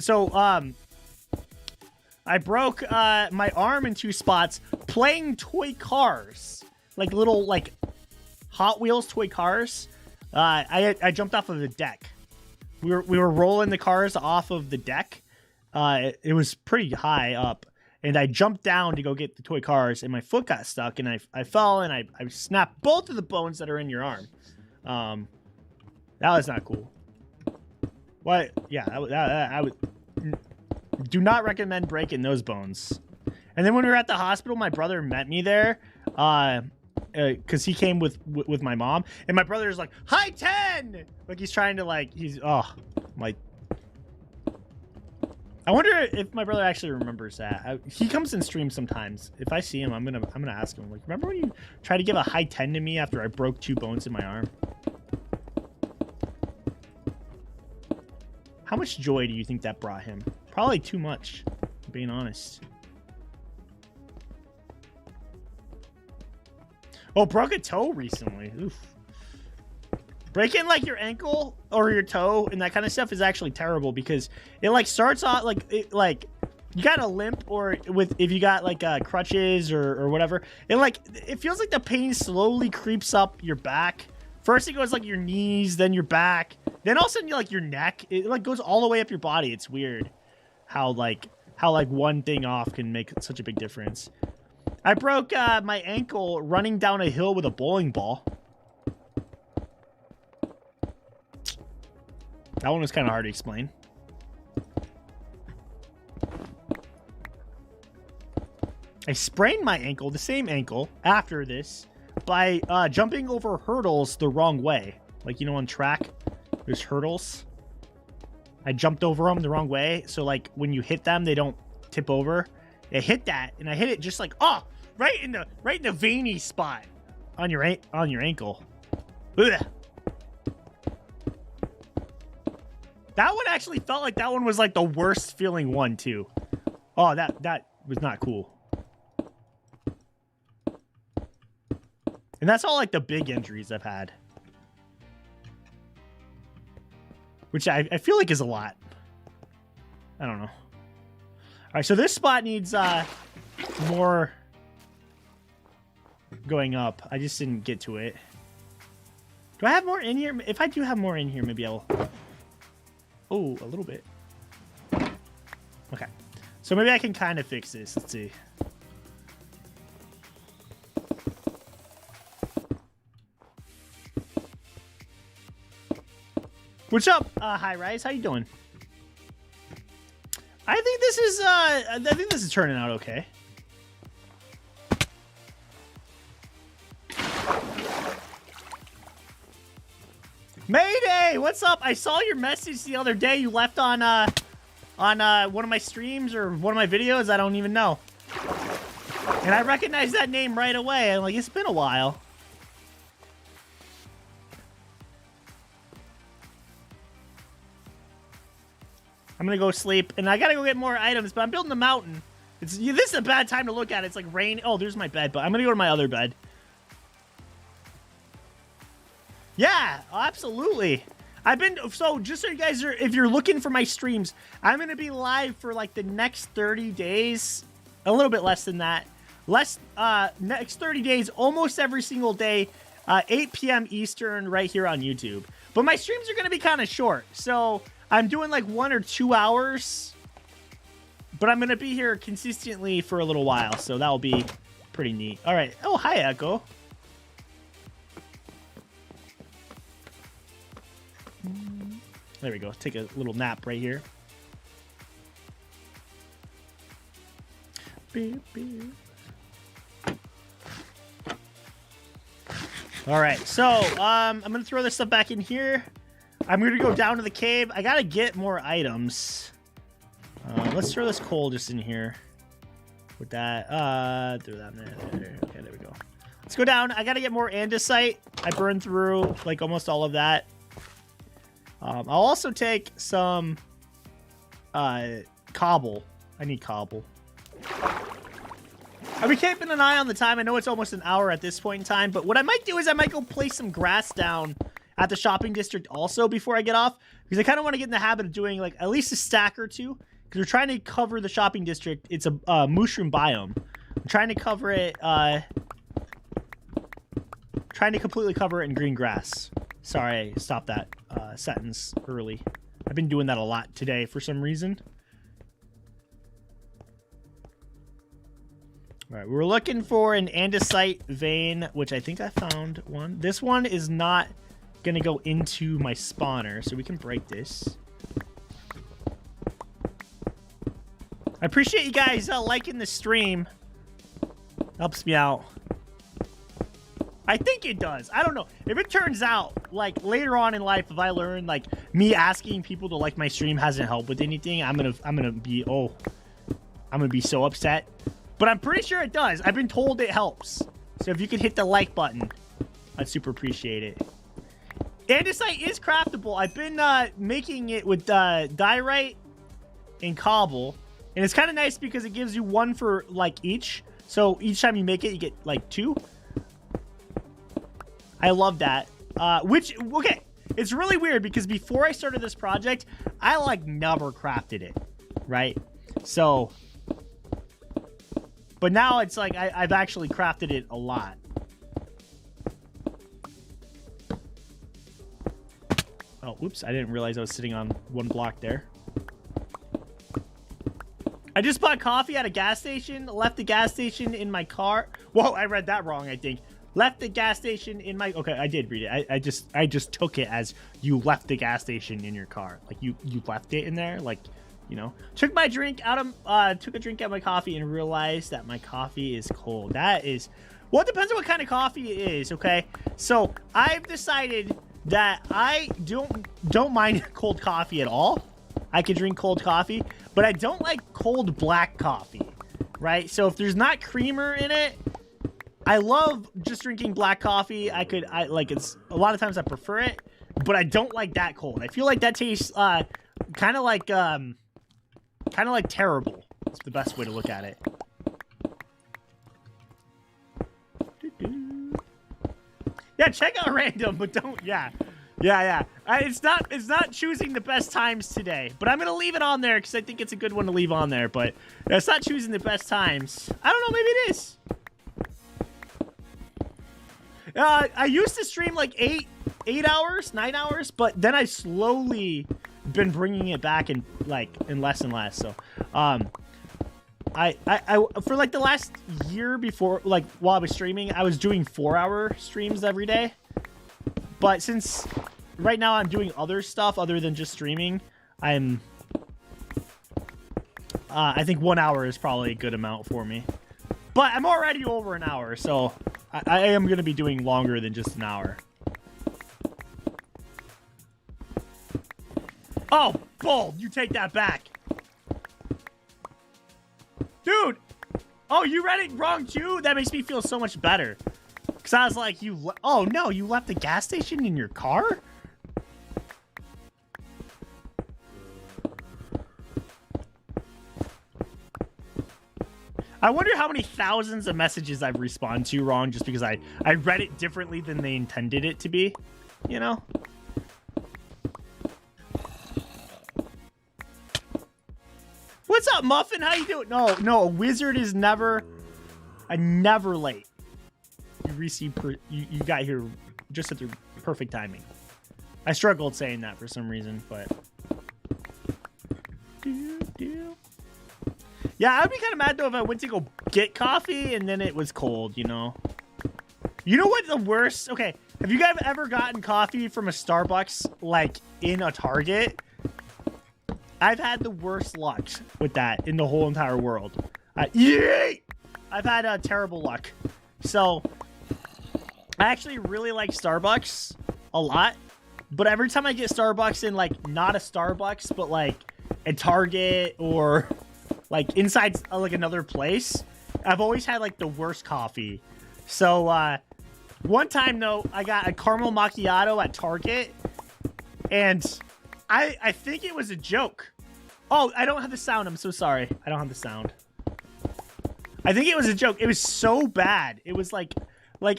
broke my arm in 2 spots playing toy cars, like little like Hot Wheels toy cars. I jumped off of the deck. We were rolling the cars off of the deck. It was pretty high up, and I jumped down to go get the toy cars, and my foot got stuck, and I fell, and I snapped both of the bones that are in your arm. That was not cool. What? Yeah, I would do not recommend breaking those bones. And then when we were at the hospital, my brother met me there. Because he came with my mom, and my brother's like, high 10, like he's trying to like, like, I wonder if my brother actually remembers that. He comes in stream sometimes. If I see him, I'm gonna ask him, like, remember when you tried to give a high 10 to me after I broke 2 bones in my arm? How much joy do you think that brought him? Probably too much, being honest. Oh, broke a toe recently. Oof. Breaking like your ankle or your toe and that kind of stuff is actually terrible because it like starts off like you got a limp or with if you got like crutches or whatever. It feels like the pain slowly creeps up your back. First it goes like your knees, then your back, then all of a sudden you like your neck. It like goes all the way up your body. It's weird how one thing off can make such a big difference. I broke my ankle running down a hill with a bowling ball. That one was kind of hard to explain. I sprained my ankle, the same ankle, after this by jumping over hurdles the wrong way. Like, you know, on track, there's hurdles. I jumped over them the wrong way, so like when you hit them, they don't tip over. I hit that, and I hit it just like right in the veiny spot on your ankle. Ugh. That one actually felt like that one was like the worst feeling one too. Oh, that was not cool. And that's all like the big injuries I've had. Which I feel like is a lot. I don't know. All right, so this spot needs more going up. I just didn't get to it. Do I have more in here? If I do have more in here, maybe I'll... Oh, a little bit. Okay. So maybe I can kind of fix this. Let's see. What's up, High Rise? How you doing? I think this is turning out okay. Mayday! What's up? I saw your message the other day you left on one of my streams or one of my videos. I don't even know. And I recognized that name right away. I'm like, it's been a while. I'm gonna go sleep, and I gotta go get more items, but I'm building a mountain. This is a bad time to look at it. It's like rain. Oh, there's my bed, but I'm gonna go to my other bed. Yeah, absolutely. So just so you guys are, if you're looking for my streams, I'm gonna be live for like the next 30 days, a little bit less than that. Next 30 days, almost every single day, 8 p.m. Eastern, right here on YouTube. But my streams are gonna be kind of short, so I'm doing like 1 or 2 hours, but I'm going to be here consistently for a little while, so that'll be pretty neat. All right. Oh, hi, Echo. There we go. Take a little nap right here. Beep, beep. All right. So I'm going to throw this stuff back in here. I'm going to go down to the cave. I got to get more items. Let's throw this coal just in here. With that. Throw that in there. Okay, there we go. Let's go down. I got to get more andesite. I burned through like almost all of that. I'll also take some cobble. I need cobble. I'll be keeping an eye on the time. I know it's almost an hour at this point in time. But what I might do is I might go place some grass down at the shopping district also before I get off, because I kind of want to get in the habit of doing like at least a stack or two, because we're trying to cover the shopping district. It's a mushroom biome. I'm trying to cover it, trying to completely cover it in green grass. Sorry, I stopped that sentence early. I've been doing that a lot today for some reason. All right, we're looking for an andesite vein, which I think I found one. This one is not gonna go into my spawner, so we can break this. I appreciate you guys liking the stream. Helps me out. I think it does. I don't know. If it turns out, like, later on in life, if I learn, like, me asking people to like my stream hasn't helped with anything, I'm gonna be so upset. But I'm pretty sure it does. I've been told it helps. So if you could hit the like button, I'd super appreciate it. Andesite is craftable. I've been making it with diorite and cobble, and it's kind of nice because it gives you one for like each. So each time you make it, you get like 2. I love that. Okay, it's really weird because before I started this project, I like never crafted it, right? So, but now it's like I've actually crafted it a lot. Oh, oops, I didn't realize I was sitting on one block there. I just bought coffee at a gas station, left the gas station in my car. Whoa, I read that wrong, I think. Left the gas station in my... Okay, I did read it. I just took it as you left the gas station in your car. Like, you left it in there, like, you know. Took my drink out of... took a drink out of my coffee and realized that my coffee is cold. That is... Well, it depends on what kind of coffee it is, okay? So, I've decided that I don't mind cold coffee at all. I can drink cold coffee, but I don't like cold black coffee, right? So if there's not creamer in it, I love just drinking black coffee. I like it's a lot of times I prefer it, but I don't like that cold. I feel like that tastes kind of like terrible. It's the best way to look at it. Yeah, check out random, but don't. Yeah. It's not choosing the best times today, but I'm gonna leave it on there because I think it's a good one to leave on there. But it's not choosing the best times. I don't know. Maybe it is. I used to stream like 8 hours, 9 hours, but then I slowly been bringing it back in less and less. So, I for like the last year before, like while I was streaming, I was doing 4-hour streams every day. But since right now I'm doing other stuff other than just streaming, I think 1 hour is probably a good amount for me. But I'm already over an hour, so I am going to be doing longer than just an hour. Oh, bull! You take that back. Dude! Oh, you read it wrong too? That makes me feel so much better. Because I was like, oh no, you left the gas station in your car? I wonder how many thousands of messages I've responded to wrong just because I read it differently than they intended it to be, you know? What's up, Muffin? How you doing? No, a wizard is never late. You got here just at the perfect timing. I struggled saying that for some reason, but yeah, I'd be kind of mad though if I went to go get coffee and then it was cold, you know. You know what the worst? Okay, have you guys ever gotten coffee from a Starbucks like in a Target? I've had the worst luck with that in the whole entire world. Yay! I've had terrible luck. So I actually really like Starbucks a lot, but every time I get Starbucks in like not a Starbucks, but like a Target or like inside like another place, I've always had like the worst coffee. So one time though, I got a caramel macchiato at Target, and I think it was a joke. Oh, I don't have the sound. I'm so sorry. I don't have the sound. I think it was a joke. It was so bad. It was like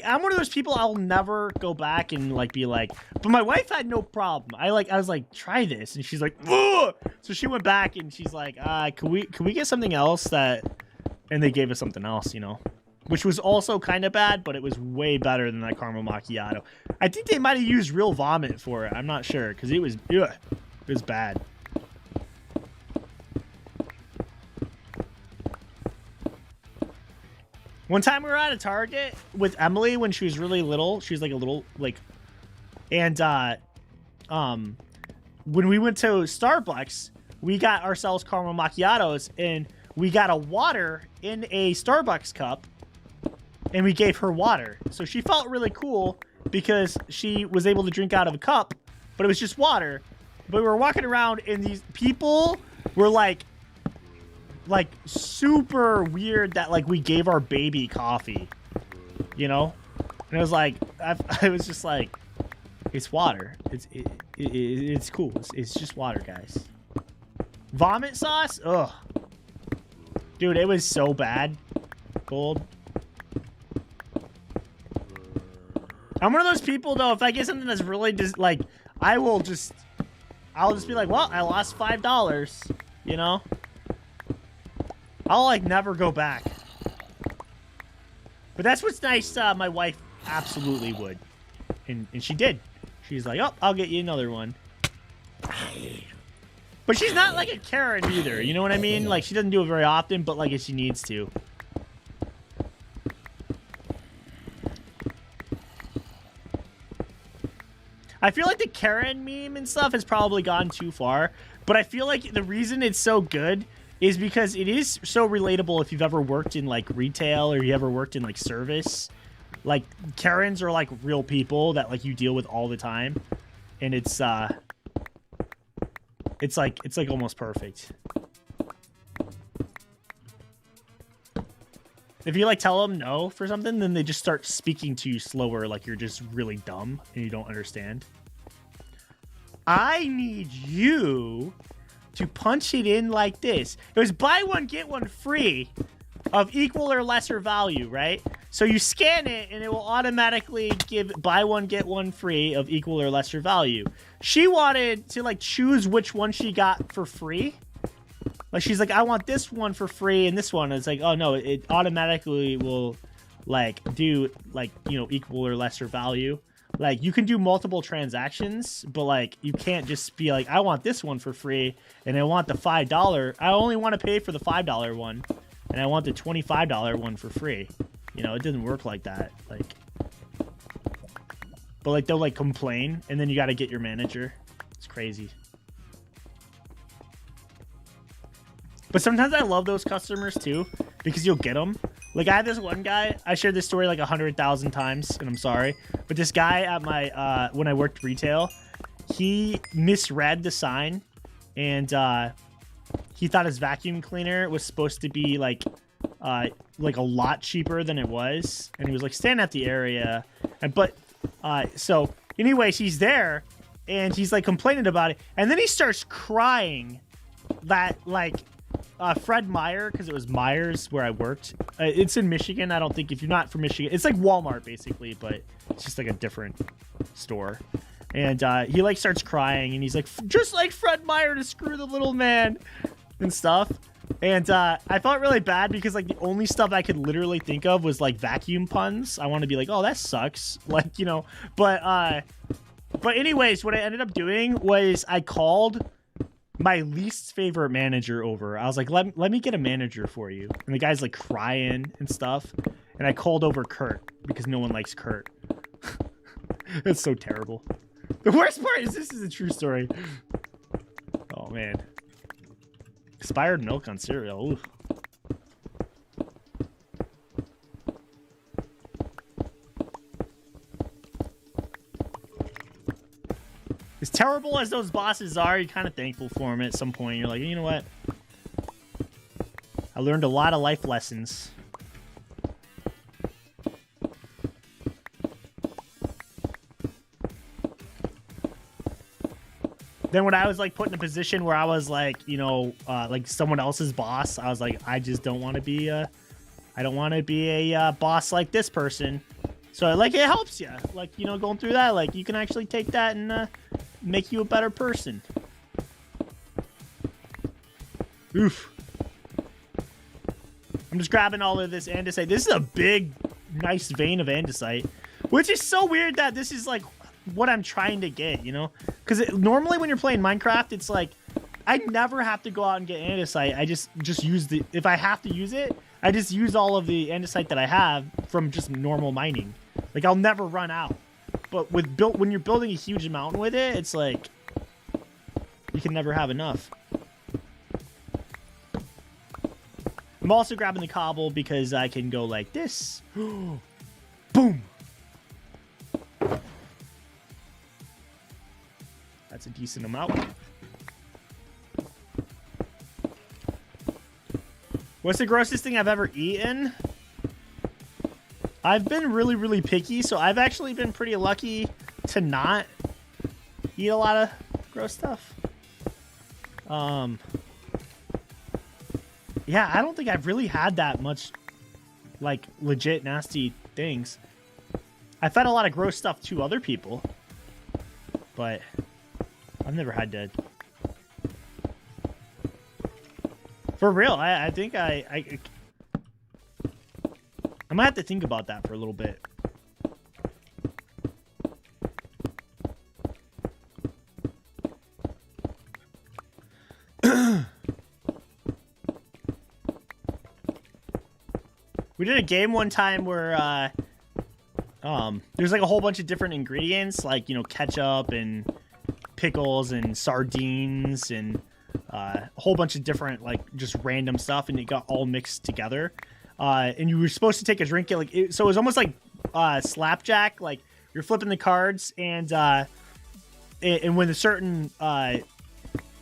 I'm one of those people I'll never go back and like be like, but my wife had no problem. I was like, try this, and she's like, ugh! So she went back and she's like, can we get something else and they gave us something else, you know, which was also kind of bad, but it was way better than that caramel macchiato. I think they might have used real vomit for it. I'm not sure because it was bad. One time we were at a Target with Emily when she was really little. She was like a little and when we went to Starbucks, we got ourselves caramel macchiatos and we got a water in a Starbucks cup and we gave her water. So she felt really cool because she was able to drink out of a cup, but it was just water. But we were walking around and these people were like super weird that like we gave our baby coffee, you know. And it was like I was just like, It's water. It's cool. It's just water, guys. Vomit sauce? Ugh. Dude, it was so bad. Gold. I'm one of those people, though, if I get something that's really just, like, I'll just be like, well, I lost $5, you know? I'll, like, never go back. But that's what's nice. My wife absolutely would. And she did. She's like, oh, I'll get you another one. But she's not like a Karen either. You know what I mean? Like, she doesn't do it very often, but, like, if she needs to. I feel like the Karen meme and stuff has probably gone too far. But I feel like the reason it's so good is because it is so relatable if you've ever worked in, like, retail or you ever worked in, like, service. Like, Karens are, like, real people that, like, you deal with all the time. And it's like almost perfect. If you, like, tell them no for something, then they just start speaking to you slower, like you're just really dumb and you don't understand. I need you to punch it in like this. It was buy one, get one free of equal or lesser value, right? So you scan it and it will automatically give buy one, get one free of equal or lesser value. She wanted to, like, choose which one she got for free. Like, she's like, I want this one for free and this one. And it's like, oh, no, it automatically will, like, do, like, you know, equal or lesser value. Like, you can do multiple transactions, but, like, you can't just be like, I want this one for free and I want the $5. I only want to pay for the $5 one and I want the $25 one for free. You know, it doesn't work like that. Like, but, like, they'll, like, complain and then you got to get your manager. It's crazy. But sometimes I love those customers too, because you'll get them. Like, I had this one guy, I shared this story like 100,000 times, and I'm sorry. But this guy at my, when I worked retail, he misread the sign, and he thought his vacuum cleaner was supposed to be like a lot cheaper than it was. And he was like, stand at the area. So anyways, he's there, and he's like complaining about it. And then he starts crying that, like, Fred Meyer, because it was Myers where I worked. It's in Michigan. I don't think, if you're not from Michigan, it's like Walmart basically, but it's just like a different store. And he, like, starts crying and he's like, just like Fred Meyer to screw the little man and stuff. And I felt really bad because, like, the only stuff I could literally think of was, like, vacuum puns. I want to be like, oh, that sucks, like, you know. But anyways, what I ended up doing was I called my least favorite manager over. I was like, let me get a manager for you. And the guy's, like, crying and stuff. And I called over Kurt because no one likes Kurt. That's so terrible. The worst part is this is a true story. Oh, man. Expired milk on cereal. Ooh. As terrible as those bosses are, you're kind of thankful for them at some point. You're like, you know what? I learned a lot of life lessons. Then when I was, like, put in a position where I was, like, you know, like someone else's boss, I was like, I just don't want to be I don't want to be a boss like this person. So, like, it helps you, like, you know, going through that, like, you can actually take that and make you a better person. Oof. I'm just grabbing all of this andesite. This is a big, nice vein of andesite, which is so weird that this is, like, what I'm trying to get, you know? Because normally when you're playing Minecraft, it's like, I never have to go out and get andesite. I just use the, if I have to use it, I just use all of the andesite that I have from just normal mining. Like, I'll never run out. But when you're building a huge mountain with it, it's like, you can never have enough. I'm also grabbing the cobble because I can go like this. Boom! That's a decent amount. What's the grossest thing I've ever eaten? I've been really, really picky, so I've actually been pretty lucky to not eat a lot of gross stuff. Yeah, I don't think I've really had that much, like, legit nasty things. I fed a lot of gross stuff to other people, but I've never had to. For real, I think I might have to think about that for a little bit. We did a game one time where there's like a whole bunch of different ingredients, like, you know, ketchup and pickles and sardines and a whole bunch of different, like, just random stuff, and it got all mixed together. And you were supposed to take a drink, like, so it was almost like slapjack, like you're flipping the cards, and when a certain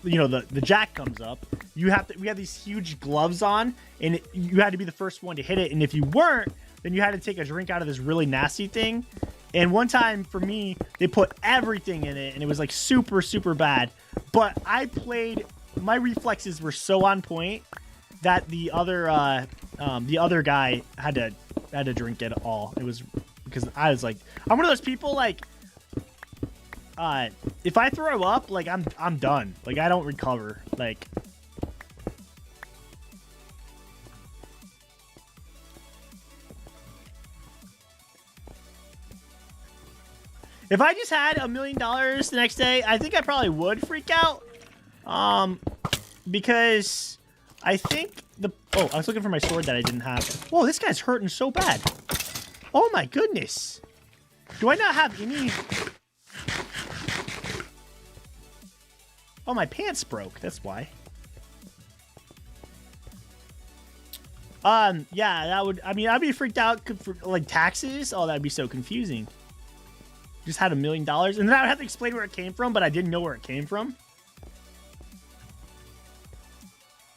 you know, the jack comes up, we had these huge gloves on, and you had to be the first one to hit it, and if you weren't, then you had to take a drink out of this really nasty thing. And one time for me, they put everything in it, and it was like super, super bad. But my reflexes were so on point that the other guy had to drink it all. It was because I was like, I'm one of those people, like, if I throw up, like, I'm done. Like, I don't recover. Like, if I just had $1 million the next day, I think I probably would freak out. Because I think I was looking for my sword that I didn't have. Whoa, this guy's hurting so bad. Oh my goodness. Do I not have any? Oh, my pants broke. That's why. Yeah, that would, I mean, I'd be freaked out for, like, taxes. Oh, that'd be so confusing. Just had $1 million, and then I would have to explain where it came from, but I didn't know where it came from.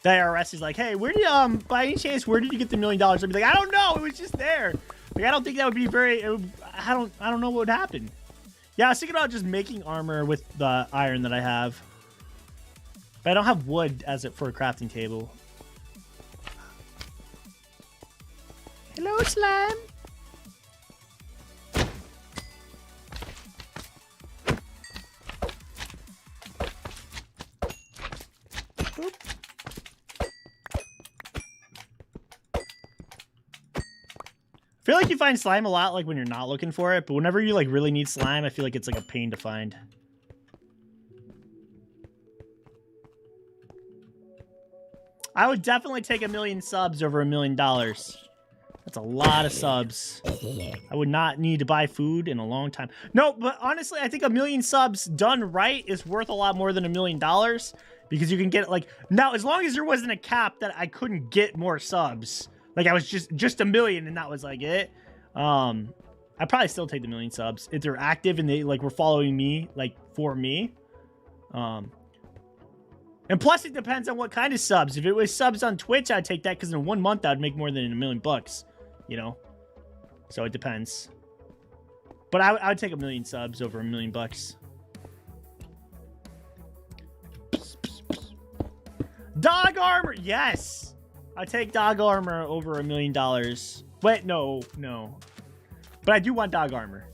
The IRS is like, hey, where did, by any chance, where did you get the $1 million? I'd be like, I don't know. It was just there. Like, I don't think that would be I don't know what would happen. Yeah, I was thinking about just making armor with the iron that I have. But I don't have wood for a crafting table. Hello, slime. Boop. I feel like you find slime a lot, like, when you're not looking for it, but whenever you, like, really need slime, I feel like it's, like, a pain to find. I would definitely take 1 million subs over $1 million. That's a lot of subs. I would not need to buy food in a long time. No, but honestly, I think 1 million subs done right is worth a lot more than $1 million, because you can get, like, now, as long as there wasn't a cap that I couldn't get more subs. Like, I was just 1 million, and that was, like, it. I'd probably still take the 1 million subs if they're active and they, like, were following me, like, for me. And plus, it depends on what kind of subs. If it was subs on Twitch, I'd take that, because in 1 month, I'd make more than $1 million bucks, you know? So it depends. But I would take 1 million subs over $1 million bucks. Dog armor! Yes! I take dog armor over $1 million. Wait, no. But I do want dog armor.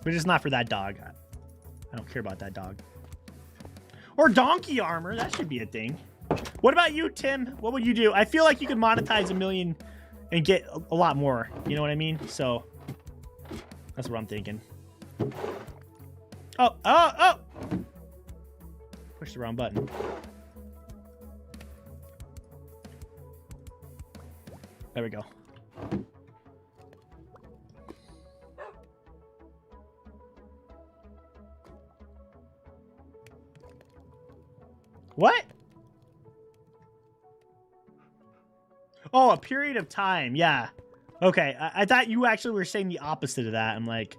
But it's not for that dog. I don't care about that dog. Or donkey armor. That should be a thing. What about you, Tim? What would you do? I feel like you could monetize 1 million and get a lot more. You know what I mean? So that's what I'm thinking. Oh! Push the wrong button. There we go. What? Oh, a period of time. Yeah. Okay. I thought you actually were saying the opposite of that. I'm like,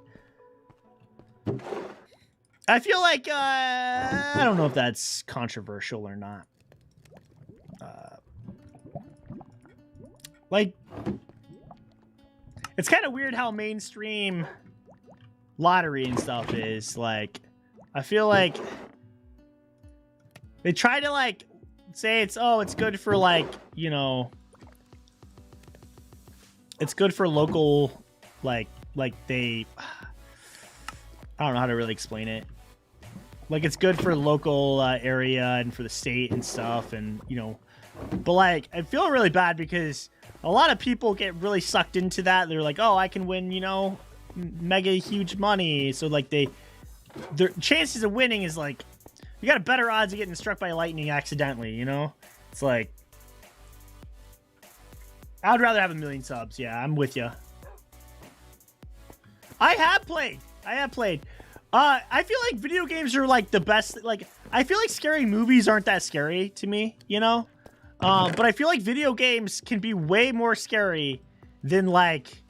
I feel like, I don't know if that's controversial or not. Like, it's kind of weird how mainstream, lottery and stuff is. Like, I feel like they try to like say it's good for like, you know, it's good for local, like they, I don't know how to really explain it. Like, it's good for the local area and for the state and stuff, and you know, but like I feel really bad because a lot of people get really sucked into that. They're like, oh, I can win, you know, mega huge money. So like their chances of winning is like, you got a better odds of getting struck by lightning accidentally, you know? It's like, I'd rather have 1 million subs. Yeah, I'm with you. I have played. I feel like video games are like the best. Like, I feel like scary movies aren't that scary to me, you know? But I feel like video games can be way more scary than like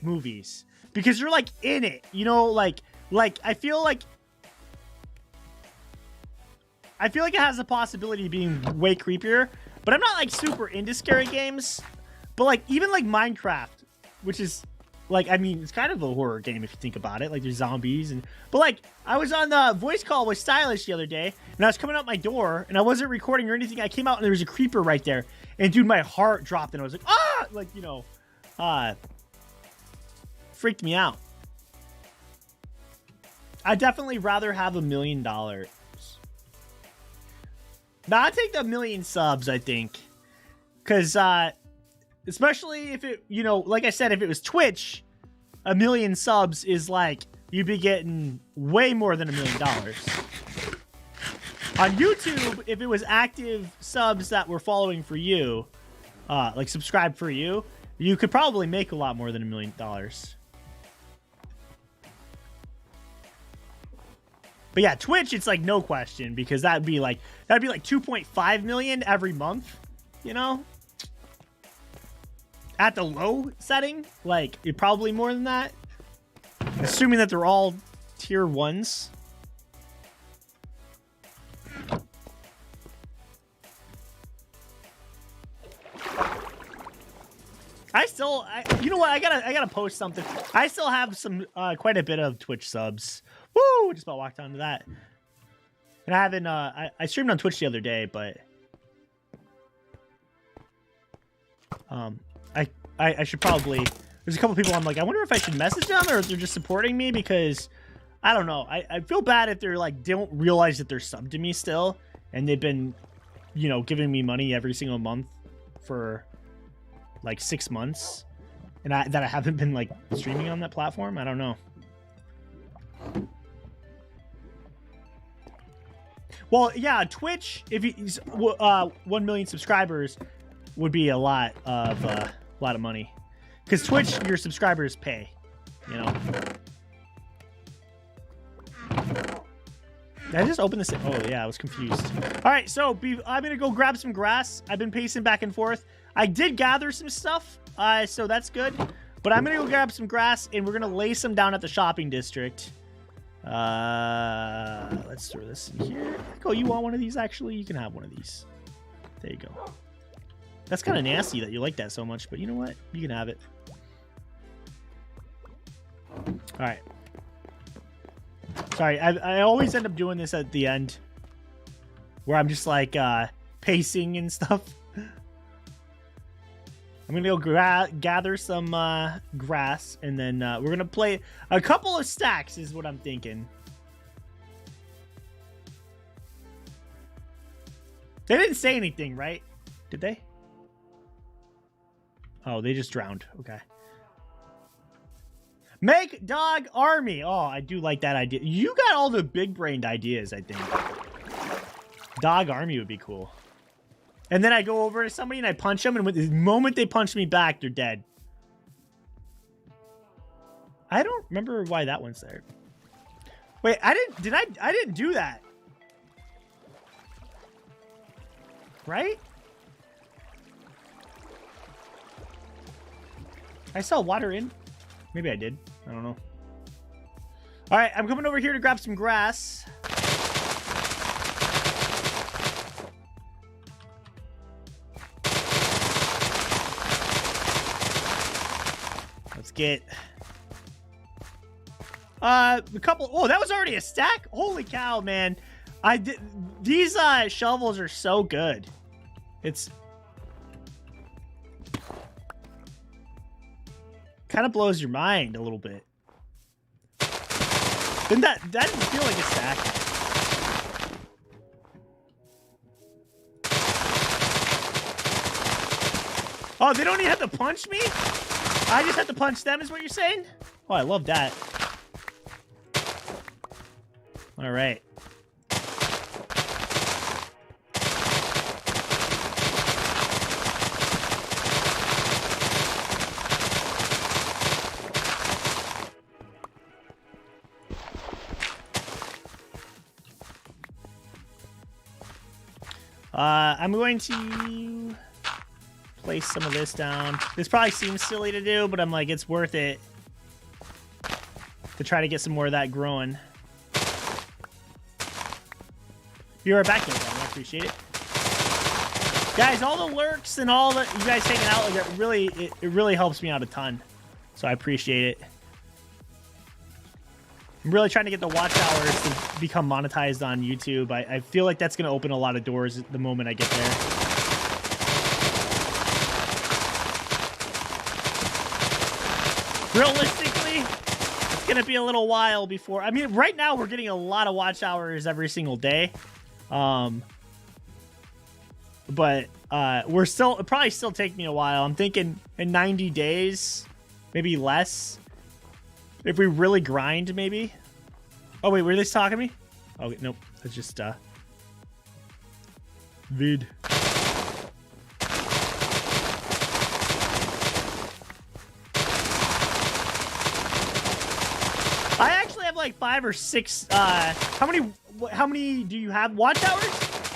movies, because you're like in it, you know? Like I feel like it has the possibility of being way creepier, but I'm not like super into scary games. But like even like Minecraft, which is like, I mean, it's kind of a horror game if you think about it. Like, there's zombies but like, I was on the voice call with Stylish the other day, and I was coming out my door, and I wasn't recording or anything. I came out, and there was a creeper right there, and dude, my heart dropped, and I was like, ah, like, you know, freaked me out. I'd definitely rather have $1 million. Now, I'd take the 1 million subs, I think, because especially if it, you know, like I said, if it was Twitch, 1 million subs is like, you'd be getting way more than $1 million. On YouTube, if it was active subs that were following for you, like subscribe for you, you could probably make a lot more than $1 million. But yeah, Twitch, it's like no question, because that'd be like 2.5 million every month, you know? At the low setting, like, it probably more than that. Assuming that they're all tier 1s. You know what? I gotta post something. I still have some, quite a bit of Twitch subs. Woo! Just about walked onto that. And I haven't, I streamed on Twitch the other day, but I should probably, there's a couple people I'm like, I wonder if I should message them or if they're just supporting me, because I don't know. I feel bad if they're like, don't realize that they're subbed to me still, and they've been, you know, giving me money every single month for like 6 months, and that I haven't been like streaming on that platform. I don't know. Well, yeah, Twitch, if he's 1 million subscribers, would be a lot of money, because Twitch, your subscribers pay, you know. Did I just open this? Oh yeah, I was confused. All right, so I'm gonna go grab some grass. I've been pacing back and forth. I did gather some stuff, so that's good. But I'm gonna go grab some grass, and we're gonna lay some down at the shopping district. Let's throw this in here. Oh, you want one of these? Actually, you can have one of these. There you go. That's kind of nasty that you like that so much, but you know what? You can have it. All right. Sorry, I always end up doing this at the end, where I'm just like pacing and stuff. I'm gonna go gather some grass, and then we're gonna play a couple of stacks is what I'm thinking. They didn't say anything, right? Did they? Oh, they just drowned. Okay. Make dog army. Oh, I do like that idea. You got all the big-brained ideas, I think. Dog army would be cool. And then I go over to somebody and I punch them, and with the moment they punch me back, they're dead. I don't remember why that one's there. Wait, I didn't do that. Right? I saw water in. Maybe I did. I don't know. All right, I'm coming over here to grab some grass. Let's get A couple. Oh, that was already a stack. Holy cow, man! These shovels are so good. It's kind of blows your mind a little bit. Then that didn't feel like a stack. Oh, they don't even have to punch me? I just have to punch them is what you're saying? Oh, I love that. All right. I'm going to place some of this down. This probably seems silly to do, but I'm like, it's worth it to try to get some more of that growing. You're back there, I appreciate it. Guys, all the lurks and all the you guys hanging out, like it really helps me out a ton. So I appreciate it. I'm really trying to get the watch hours to become monetized on YouTube. I feel like that's going to open a lot of doors the moment I get there. Realistically, it's going to be a little while before... I mean, right now we're getting a lot of watch hours every single day. But it'll probably still take me a while. I'm thinking in 90 days, maybe less. If we really grind, maybe. Oh, wait, were they talking to me? Oh, nope. That's just, vid. I actually have like 5 or 6, how many do you have watch hours?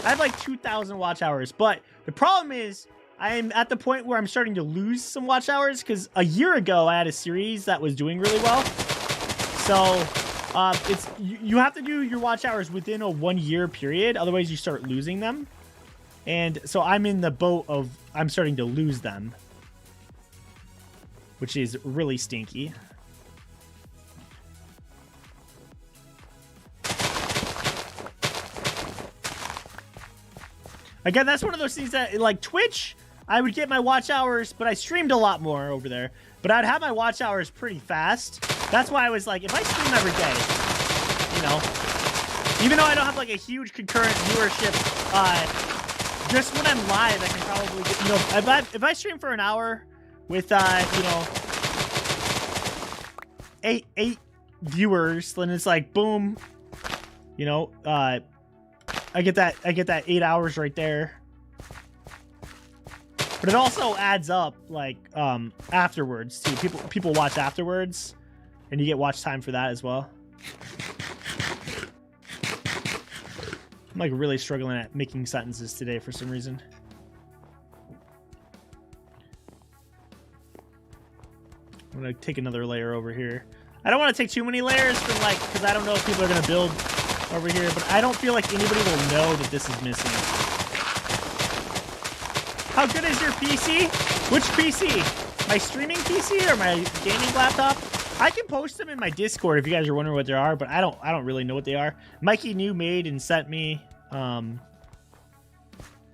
I have like 2,000 watch hours, but the problem is I'm at the point where I'm starting to lose some watch hours because a year ago I had a series that was doing really well. So you have to do your watch hours within a 1 year period, otherwise you start losing them. And so I'm in the boat of I'm starting to lose them, which is really stinky. Again, that's one of those things that, like Twitch, I would get my watch hours, but I streamed a lot more over there. But I'd have my watch hours pretty fast. That's why I was like, if I stream every day, you know, even though I don't have like a huge concurrent viewership, just when I'm live, I can probably get, you know, if I stream for an hour with, you know, eight viewers, then it's like, boom, you know, I get that 8 hours right there. But it also adds up like afterwards too. People watch afterwards and you get watch time for that as well. I'm like really struggling at making sentences today for some reason. I'm gonna take another layer over here. I don't want to take too many layers for like, because I don't know if people are gonna build over here, but I don't feel like anybody will know that this is missing. How good is your PC? Which PC? My streaming PC or my gaming laptop? I can post them in my Discord if you guys are wondering what they are, but I don't really know what they are. Mikey New made and sent me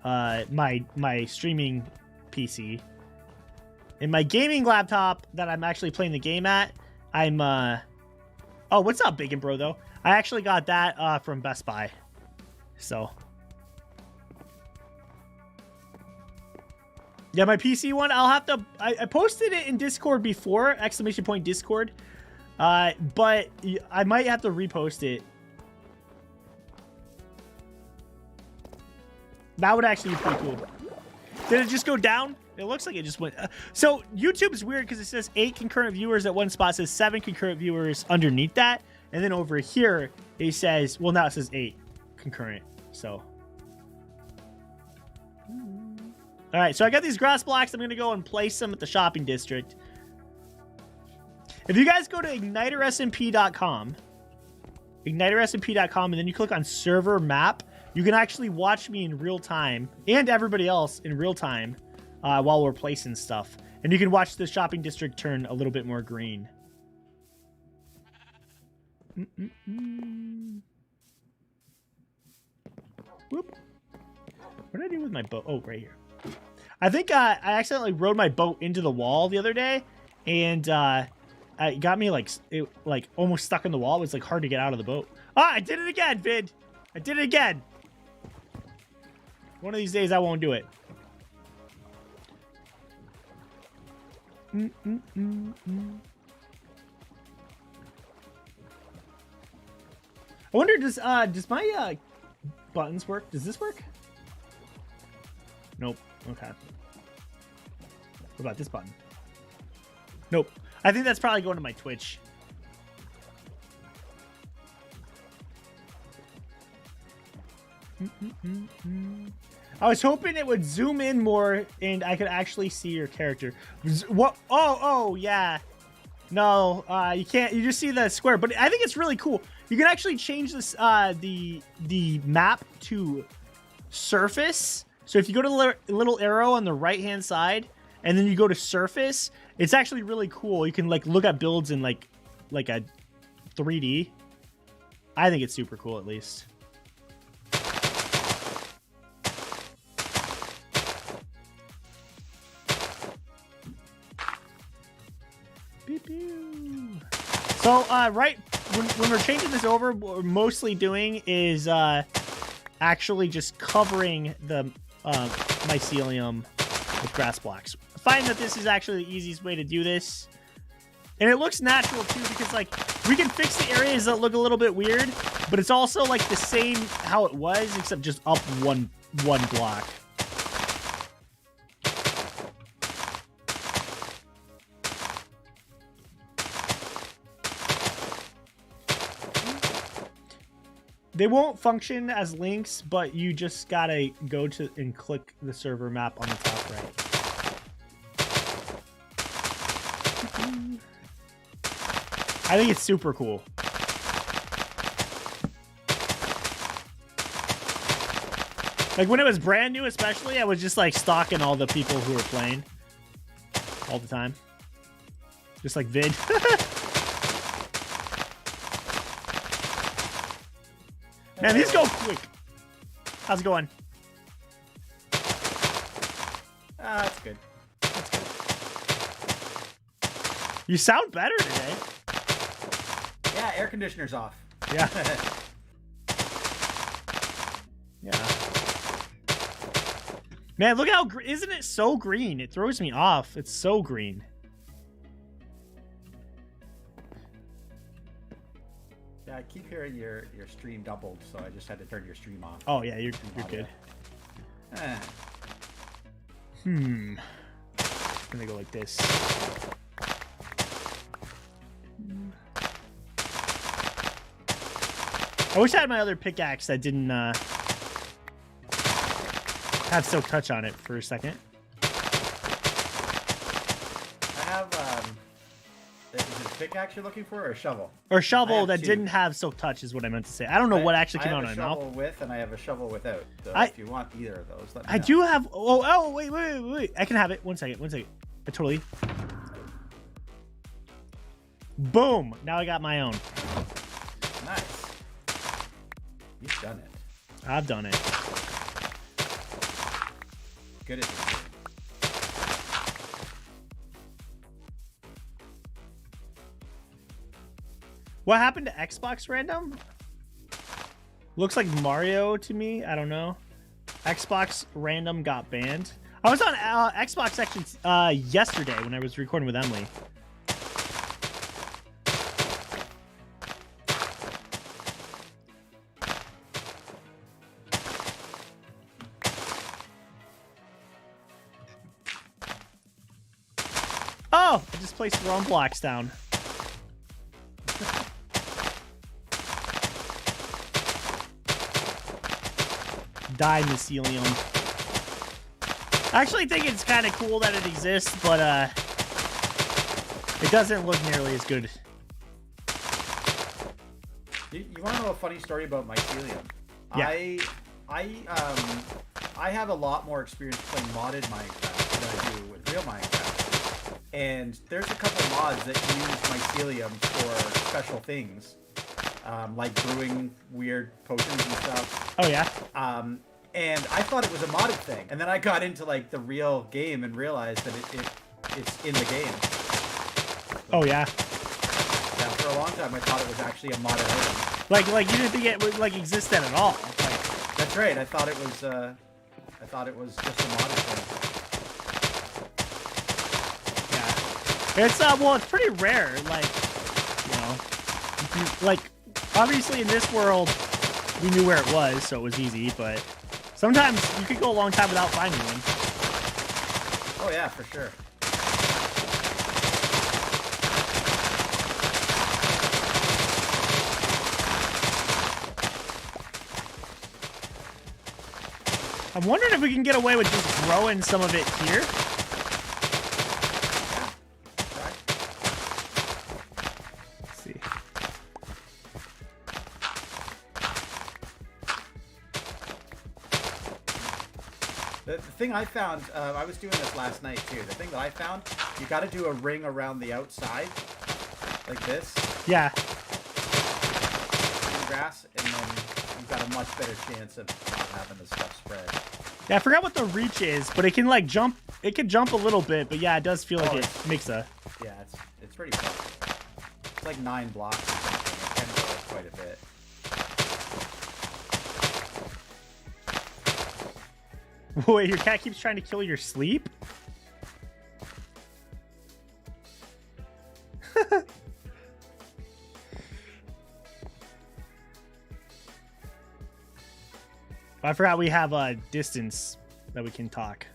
my streaming PC. And my gaming laptop that I'm actually playing the game at, I'm oh, what's up, Bacon Bro, though? I actually got that from Best Buy. So yeah, my PC one, I'll have to... I posted it in Discord before, !Discord. But I might have to repost it. That would actually be pretty cool. Did it just go down? It looks like it just went... so YouTube is weird because it says 8 concurrent viewers at one spot. It says 7 concurrent viewers underneath that. And then over here, it says... well, now it says 8 concurrent. So... all right, so I got these grass blocks. I'm going to go and place them at the shopping district. If you guys go to IgnitorSMP.com, IgnitorSMP.com, and then you click on server map, you can actually watch me in real time and everybody else in real time while we're placing stuff. And you can watch the shopping district turn a little bit more green. Whoop. What did I do with my boat? Oh, right here. I think I accidentally rode my boat into the wall the other day, and it got me like almost stuck in the wall. It was like hard to get out of the boat. Ah, I did it again, Vid. I did it again. One of these days I won't do it. I wonder, does my buttons work? Does this work? Nope. Okay. What about this button? Nope. I think that's probably going to my Twitch. I was hoping it would zoom in more and I could actually see your character. What? Oh, yeah. No, you can't. You just see the square, but I think it's really cool. You can actually change this the map to surface. So if you go to the little arrow on the right-hand side and then you go to surface, it's actually really cool. You can like look at builds in like a 3D. I think it's super cool, at least. So, right, when we're changing this over, what we're mostly doing is actually just covering the mycelium with grass blocks. I find that this is actually the easiest way to do this. And it looks natural, too, because, like, we can fix the areas that look a little bit weird, but it's also, like, the same how it was, except just up one block. They won't function as links, but you just gotta go to and click the server map on the top right. I think it's super cool. Like when it was brand new, especially, I was just like stalking all the people who were playing all the time. Just like Vid. Man, these go quick. How's it going? That's good. That's good. You sound better today. Yeah, air conditioner's off. Yeah. Yeah. Man, look how isn't it so green? It throws me off. It's so green. Yeah, I keep hearing your stream doubled, so I just had to turn your stream off. Oh yeah, you're good. I'm gonna go like this. I wish I had my other pickaxe that didn't have Silk Touch on it for a second. I have is it a pickaxe you're looking for or a shovel? Or a shovel that didn't have Silk Touch is what I meant to say. I don't know what actually came out of my mouth. I have a shovel with and I have a shovel without. So if you want either of those, let me know. I do have. Oh, wait. I can have it. One second. I totally. Boom. Now I got my own. Nice. You've done it. I've done it. Good at this game. What happened to Xbox Random? Looks like Mario to me. I don't know. Xbox Random got banned. I was on Xbox actually yesterday when I was recording with Emily. Oh, I just placed the wrong blocks down. Die mycelium. I actually think it's kind of cool that it exists, but it doesn't look nearly as good. You want to know a funny story about mycelium? Yeah. I have a lot more experience playing modded Minecraft than I do with real Minecraft. And there's a couple mods that use mycelium for special things. like brewing weird potions and stuff. Oh yeah. And I thought it was a modded thing, and then I got into like the real game and realized that it's in the game. Oh yeah. Yeah, for a long time I thought it was actually a modded item. Like you didn't think it would like exist then at all. Like, that's right. I thought it was just a modded thing. Yeah. It's well, it's pretty rare. Like, you know, like obviously in this world we knew where it was, so it was easy. But sometimes you could go a long time without finding one. Oh yeah, for sure. I'm wondering if we can get away with just growing some of it here. Let's see. The thing I found, I was doing this last night too. The thing that I found, you got to do a ring around the outside, like this. Yeah. Grass, and then you've got a much better chance of not having the stuff spread. Yeah, I forgot what the reach is, but it can like jump. It can jump a little bit, but yeah, it does feel like it makes a. Yeah, it's pretty fun. It's like 9 blocks or something. It can go quite a bit. Wait, your cat keeps trying to kill your sleep? I forgot we have a distance that we can talk.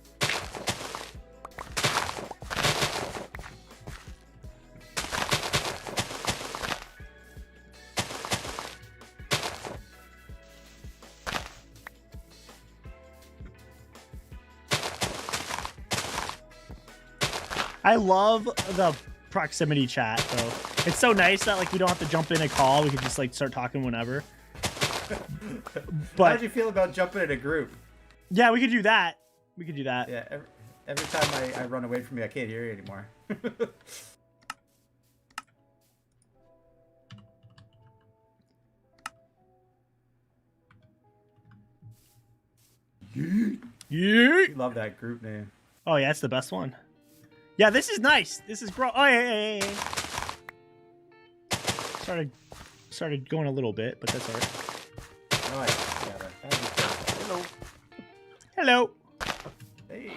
I love the proximity chat though. It's so nice that like we don't have to jump in a call. We can just like start talking whenever. But how did you feel about jumping in a group? Yeah, we could do that. We could do that. Yeah, every time I run away from you, I can't hear you anymore. Yeah. Love that group name. Oh yeah, it's the best one. Yeah, this is nice. This is bro. Oh yeah. Started going a little bit, but that's alright. Oh, yeah. Hello. Hello. Hey.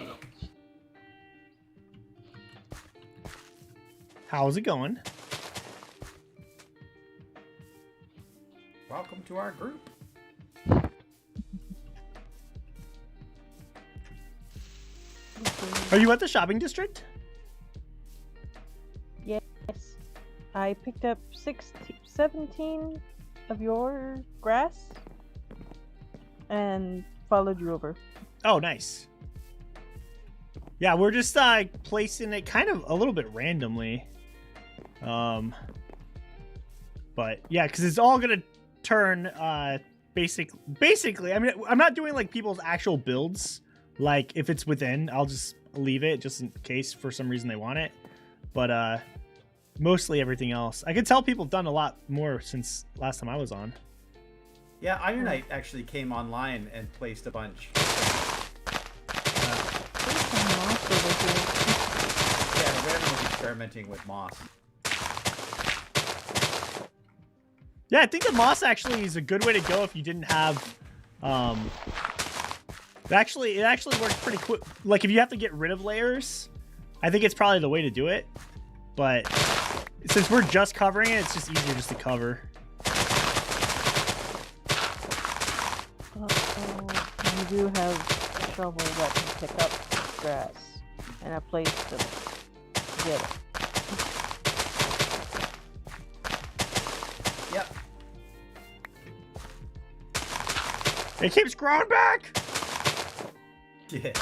How's it going? Welcome to our group. Are you at the shopping district? Yes. I picked up 17 of your grass and followed you over. Oh, nice. Yeah, we're just placing it kind of a little bit randomly. But yeah, because it's all gonna turn basically. I mean, I'm not doing like people's actual builds. Like if it's within, I'll just leave it just in case for some reason they want it. But mostly everything else. I could tell people have done a lot more since last time I was on. Yeah, IgnitorSMP actually came online and placed a bunch. Yeah, the random was experimenting with moss. Yeah, I think the moss actually is a good way to go if you didn't have. It actually works pretty quick. Like if you have to get rid of layers, I think it's probably the way to do it. But since we're just covering it, it's just easier just to cover. You do have a shovel that can pick up grass and a place to get it. Yep. It keeps growing back! Yeah.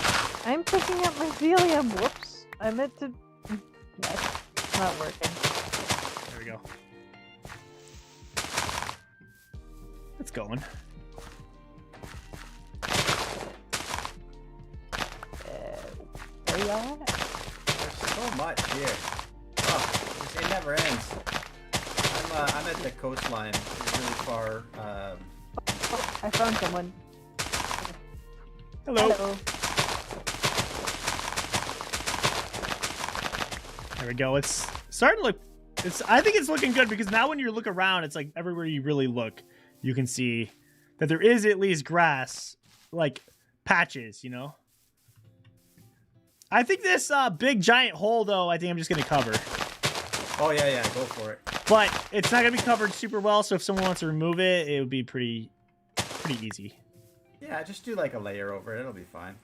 I'm picking up my mycelium. Whoops. I meant to... That's not working. There we go. It's going. There you are. There's so much here. Oh, it never ends. I'm at the coastline, really far. I found someone. Hello. Hello. There we go. It's starting to look. I think it's looking good because now when you look around, it's like everywhere you really look, you can see that there is at least grass, like patches. You know. I think this big giant hole, though, I think I'm just gonna cover. Oh yeah, go for it. But it's not gonna be covered super well, so if someone wants to remove it, it would be pretty easy. Yeah, just do like a layer over it. It'll be fine.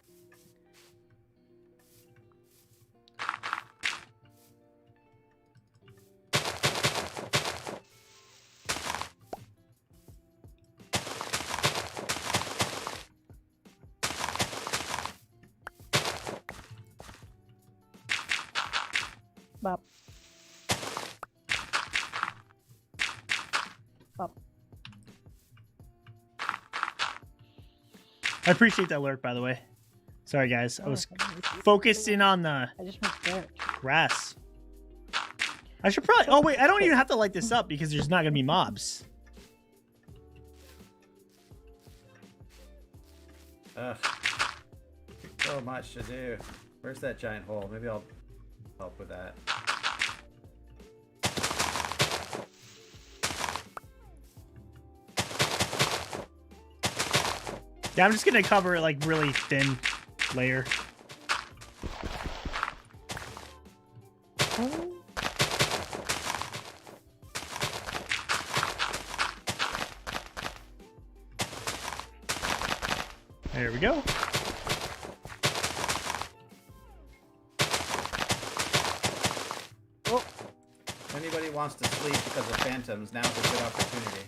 Bop. Bop. I appreciate that lurk, by the way. Sorry, guys. I was focusing on the I just went there. grass. I should probably... Oh, wait. I don't even have to light this up because there's not going to be mobs. Ugh. So much to do. Where's that giant hole? Maybe I'll help with that. Yeah, I'm just going to cover it like really thin layer. There we go. Oh. If anybody wants to sleep because of phantoms, now's a good opportunity.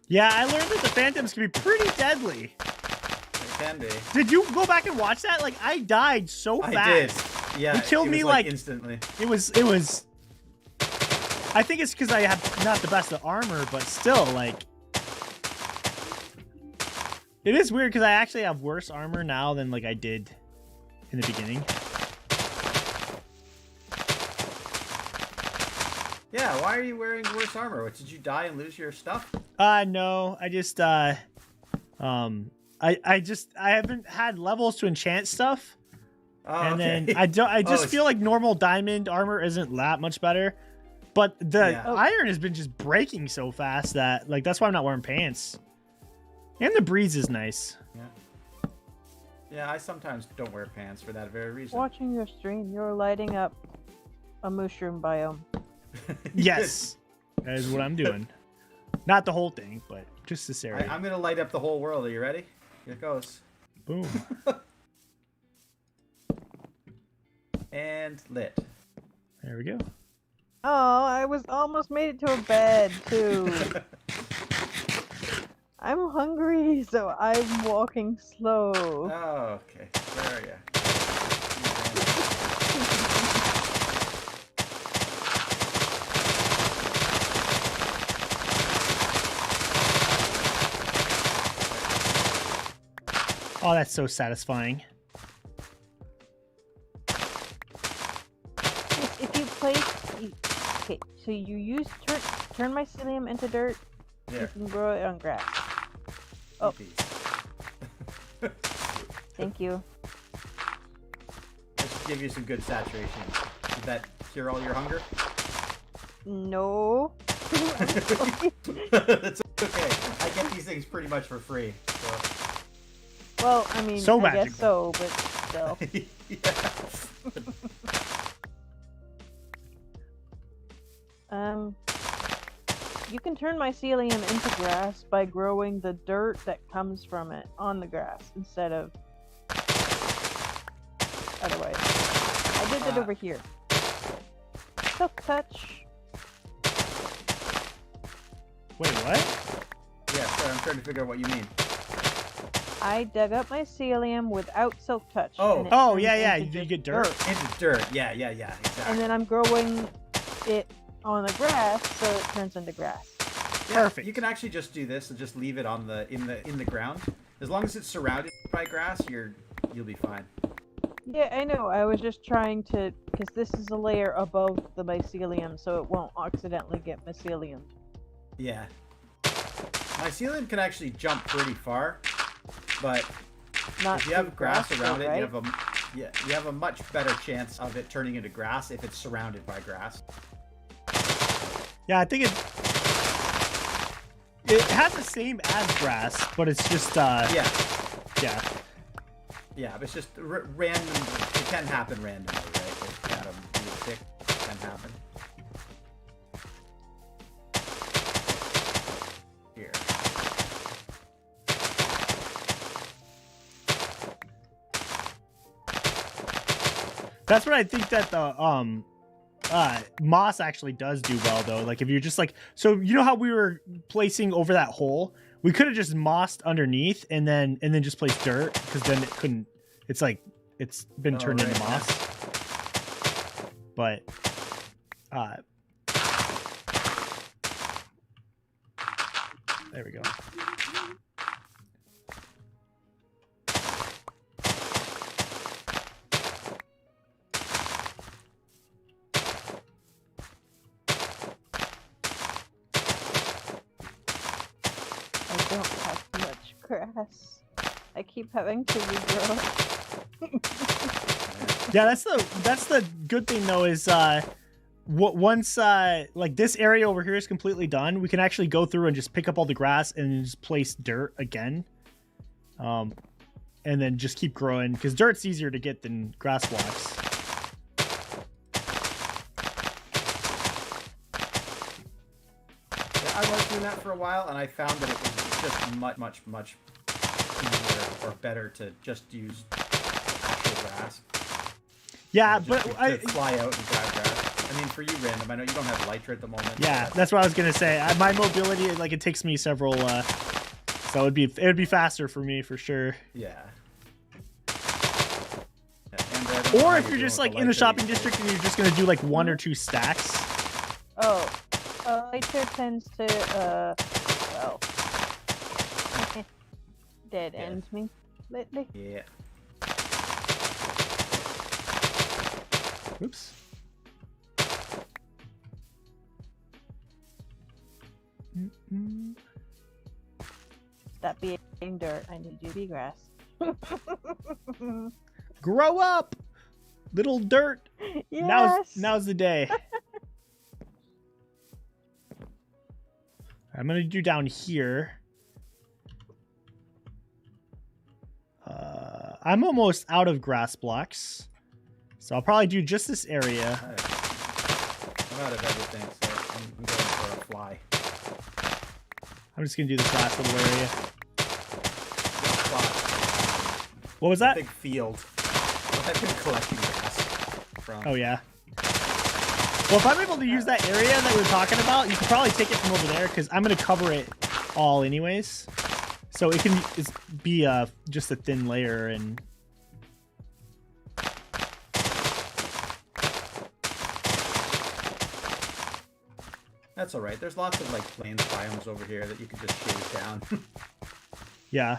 Yeah, I learned that the phantoms can be pretty deadly. It can be. Did you go back and watch that? Like, I died so fast. I did. Yeah, It killed me like instantly. It was. I think it's because I have not the best of armor, but still, like, it is weird because I actually have worse armor now than like I did in the beginning. Yeah, why are you wearing worse armor? What, did you die and lose your stuff? No, I just I haven't had levels to enchant stuff. Oh, And okay. then I just feel like normal diamond armor isn't that much better. But the iron has been just breaking so fast that like that's why I'm not wearing pants. And the breeze is nice. Yeah. Yeah, I sometimes don't wear pants for that very reason. Watching your stream, you're lighting up a mushroom biome. Yes. That is what I'm doing. Not the whole thing, but just this area. I'm gonna light up the whole world. Are you ready? Here it goes. Boom. And lit. There we go. Oh, I was almost made it to a bed too. I'm hungry, so I'm walking slow. Oh, okay. Where are you? Oh, that's so satisfying. If you place, okay, so you use turn mycelium into dirt. There. You can grow it on grass. Oh, Peace. thank you. Let's give you some good saturation. Did that cure all your hunger? No. That's okay. I get these things pretty much for free. So. Well, I mean, So I magical. guess so, but still. Yeah. You can turn mycelium into grass by growing the dirt that comes from it on the grass instead of otherwise. I did it over here. Silk touch. Wait, what? Yeah, sorry, I'm trying to figure out what you mean. I dug up mycelium without silk touch. Oh. and it Oh, turns yeah. into You just get dirt. Into dirt. Yeah, exactly. And then I'm growing it on the grass, so it turns into grass. Yeah, Perfect. You can actually just do this and just leave it on in the ground. As long as it's surrounded by grass, you'll be fine. Yeah, I know. I was just trying to because this is a layer above the mycelium, so it won't accidentally get mycelium. Yeah. Mycelium can actually jump pretty far, but Not if you have grass around it, right? you have a much better chance of it turning into grass if it's surrounded by grass. Yeah, I think it has the same as grass, but it's just Yeah, yeah. but it's just random. It can happen randomly, right? If Adam, you pick, it can happen. Here. That's what I think that the moss actually does do well though. Like if you're just like, so you know how we were placing over that hole, we could have just mossed underneath and then just placed dirt, because then it couldn't. It's like it's been turned into moss. But there we go. I don't have much grass. I keep having to regrow it. Yeah, that's the good thing though, is once like this area over here is completely done, we can actually go through and just pick up all the grass and just place dirt again, and then just keep growing, because dirt's easier to get than grass blocks. Yeah, I was doing that for a while, and I found that it was just much easier or better to just use actual grass. Yeah, Just but to fly out and grab grass. I mean, for you, Random, I know you don't have Lytra at the moment. yeah, that's what I was gonna say. My mobility, like, it takes me several, so it would be faster for me for sure. Yeah. Or if you're just like in the shopping district and you're just gonna do like 1 or 2 stacks. Oh, Lytra tends to, well, dead end me lately. Yeah. Oops. Stop being dirt. I need you to be grass. Grow up, little dirt. Yes. Now's the day. I'm gonna do down here. I'm almost out of grass blocks, so I'll probably do just this area. I'm out of everything, so I'm going for a fly. I'm just gonna do this last little area. Fly. What was that? Big field. I've been collecting grass from. Oh yeah. Well, if I'm able to use that area that we were talking about, you can probably take it from over there, because I'm gonna cover it all anyways. So it can be just a thin layer. And That's all right. There's lots of like plains biomes over here that you can just shave down. yeah.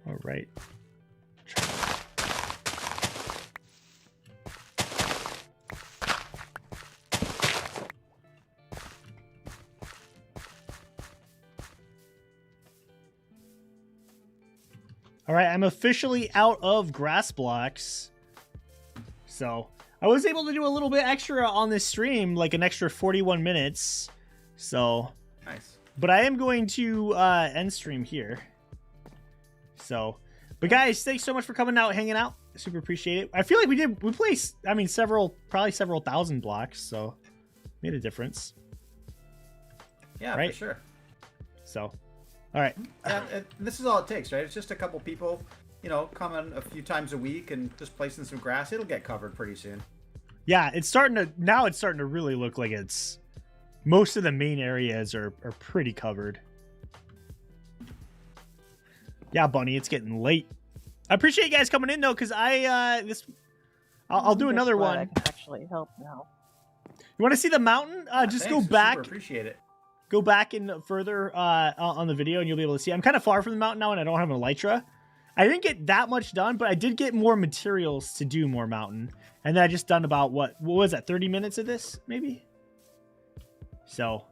All right. All right, I'm officially out of grass blocks. So I was able to do a little bit extra on this stream, like an extra 41 minutes. So Nice. But I am going to end stream here. So, but guys, thanks so much for coming out, hanging out. Super appreciate it. I feel like we placed, I mean, probably several thousand blocks, so made a difference. Yeah, Right? for sure. So, all right. Yeah, this is all it takes, right? It's just a couple people, you know, coming a few times a week and just placing some grass. It'll get covered pretty soon. Yeah, it's starting to really look like it's, most of the main areas are pretty covered. Yeah, Bunny, it's getting late. I appreciate you guys coming in though, because I'll do another one. I can actually help now. You want to see the mountain? Just Thanks, go I back. Super appreciate it. go back and further on the video and you'll be able to see. I'm kind of far from the mountain now and I don't have an elytra. I didn't get that much done, but I did get more materials to do more mountain. And then I just done about, what was that, 30 minutes of this, maybe? So,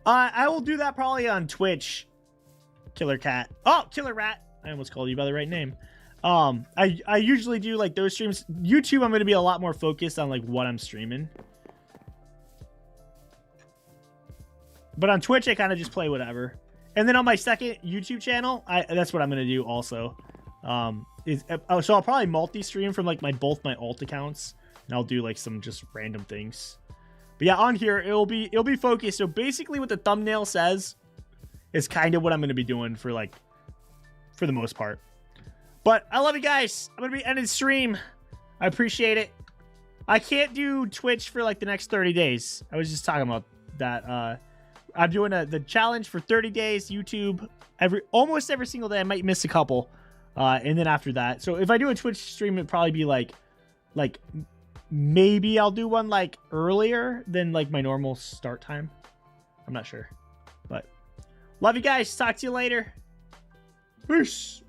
I will do that probably on Twitch. Killer Cat. Oh, Killer Rat. I almost called you by the right name. I usually do like those streams. YouTube, I'm going to be a lot more focused on like what I'm streaming. But on Twitch, I kind of just play whatever. And then on my second YouTube channel, that's what I'm going to do also. So I'll probably multi-stream from like both my alt accounts. And I'll do like some just random things. But yeah, on here, it'll be focused. So basically what the thumbnail says is kind of what I'm going to be doing for the most part. But I love you guys. I'm going to be ending stream. I appreciate it. I can't do Twitch for like the next 30 days. I was just talking about that. I'm doing the challenge for 30 days, YouTube, almost every single day. I might miss a couple. And then after that. So if I do a Twitch stream, it'd probably be like maybe I'll do one like earlier than like my normal start time. I'm not sure. But love you guys. Talk to you later. Peace.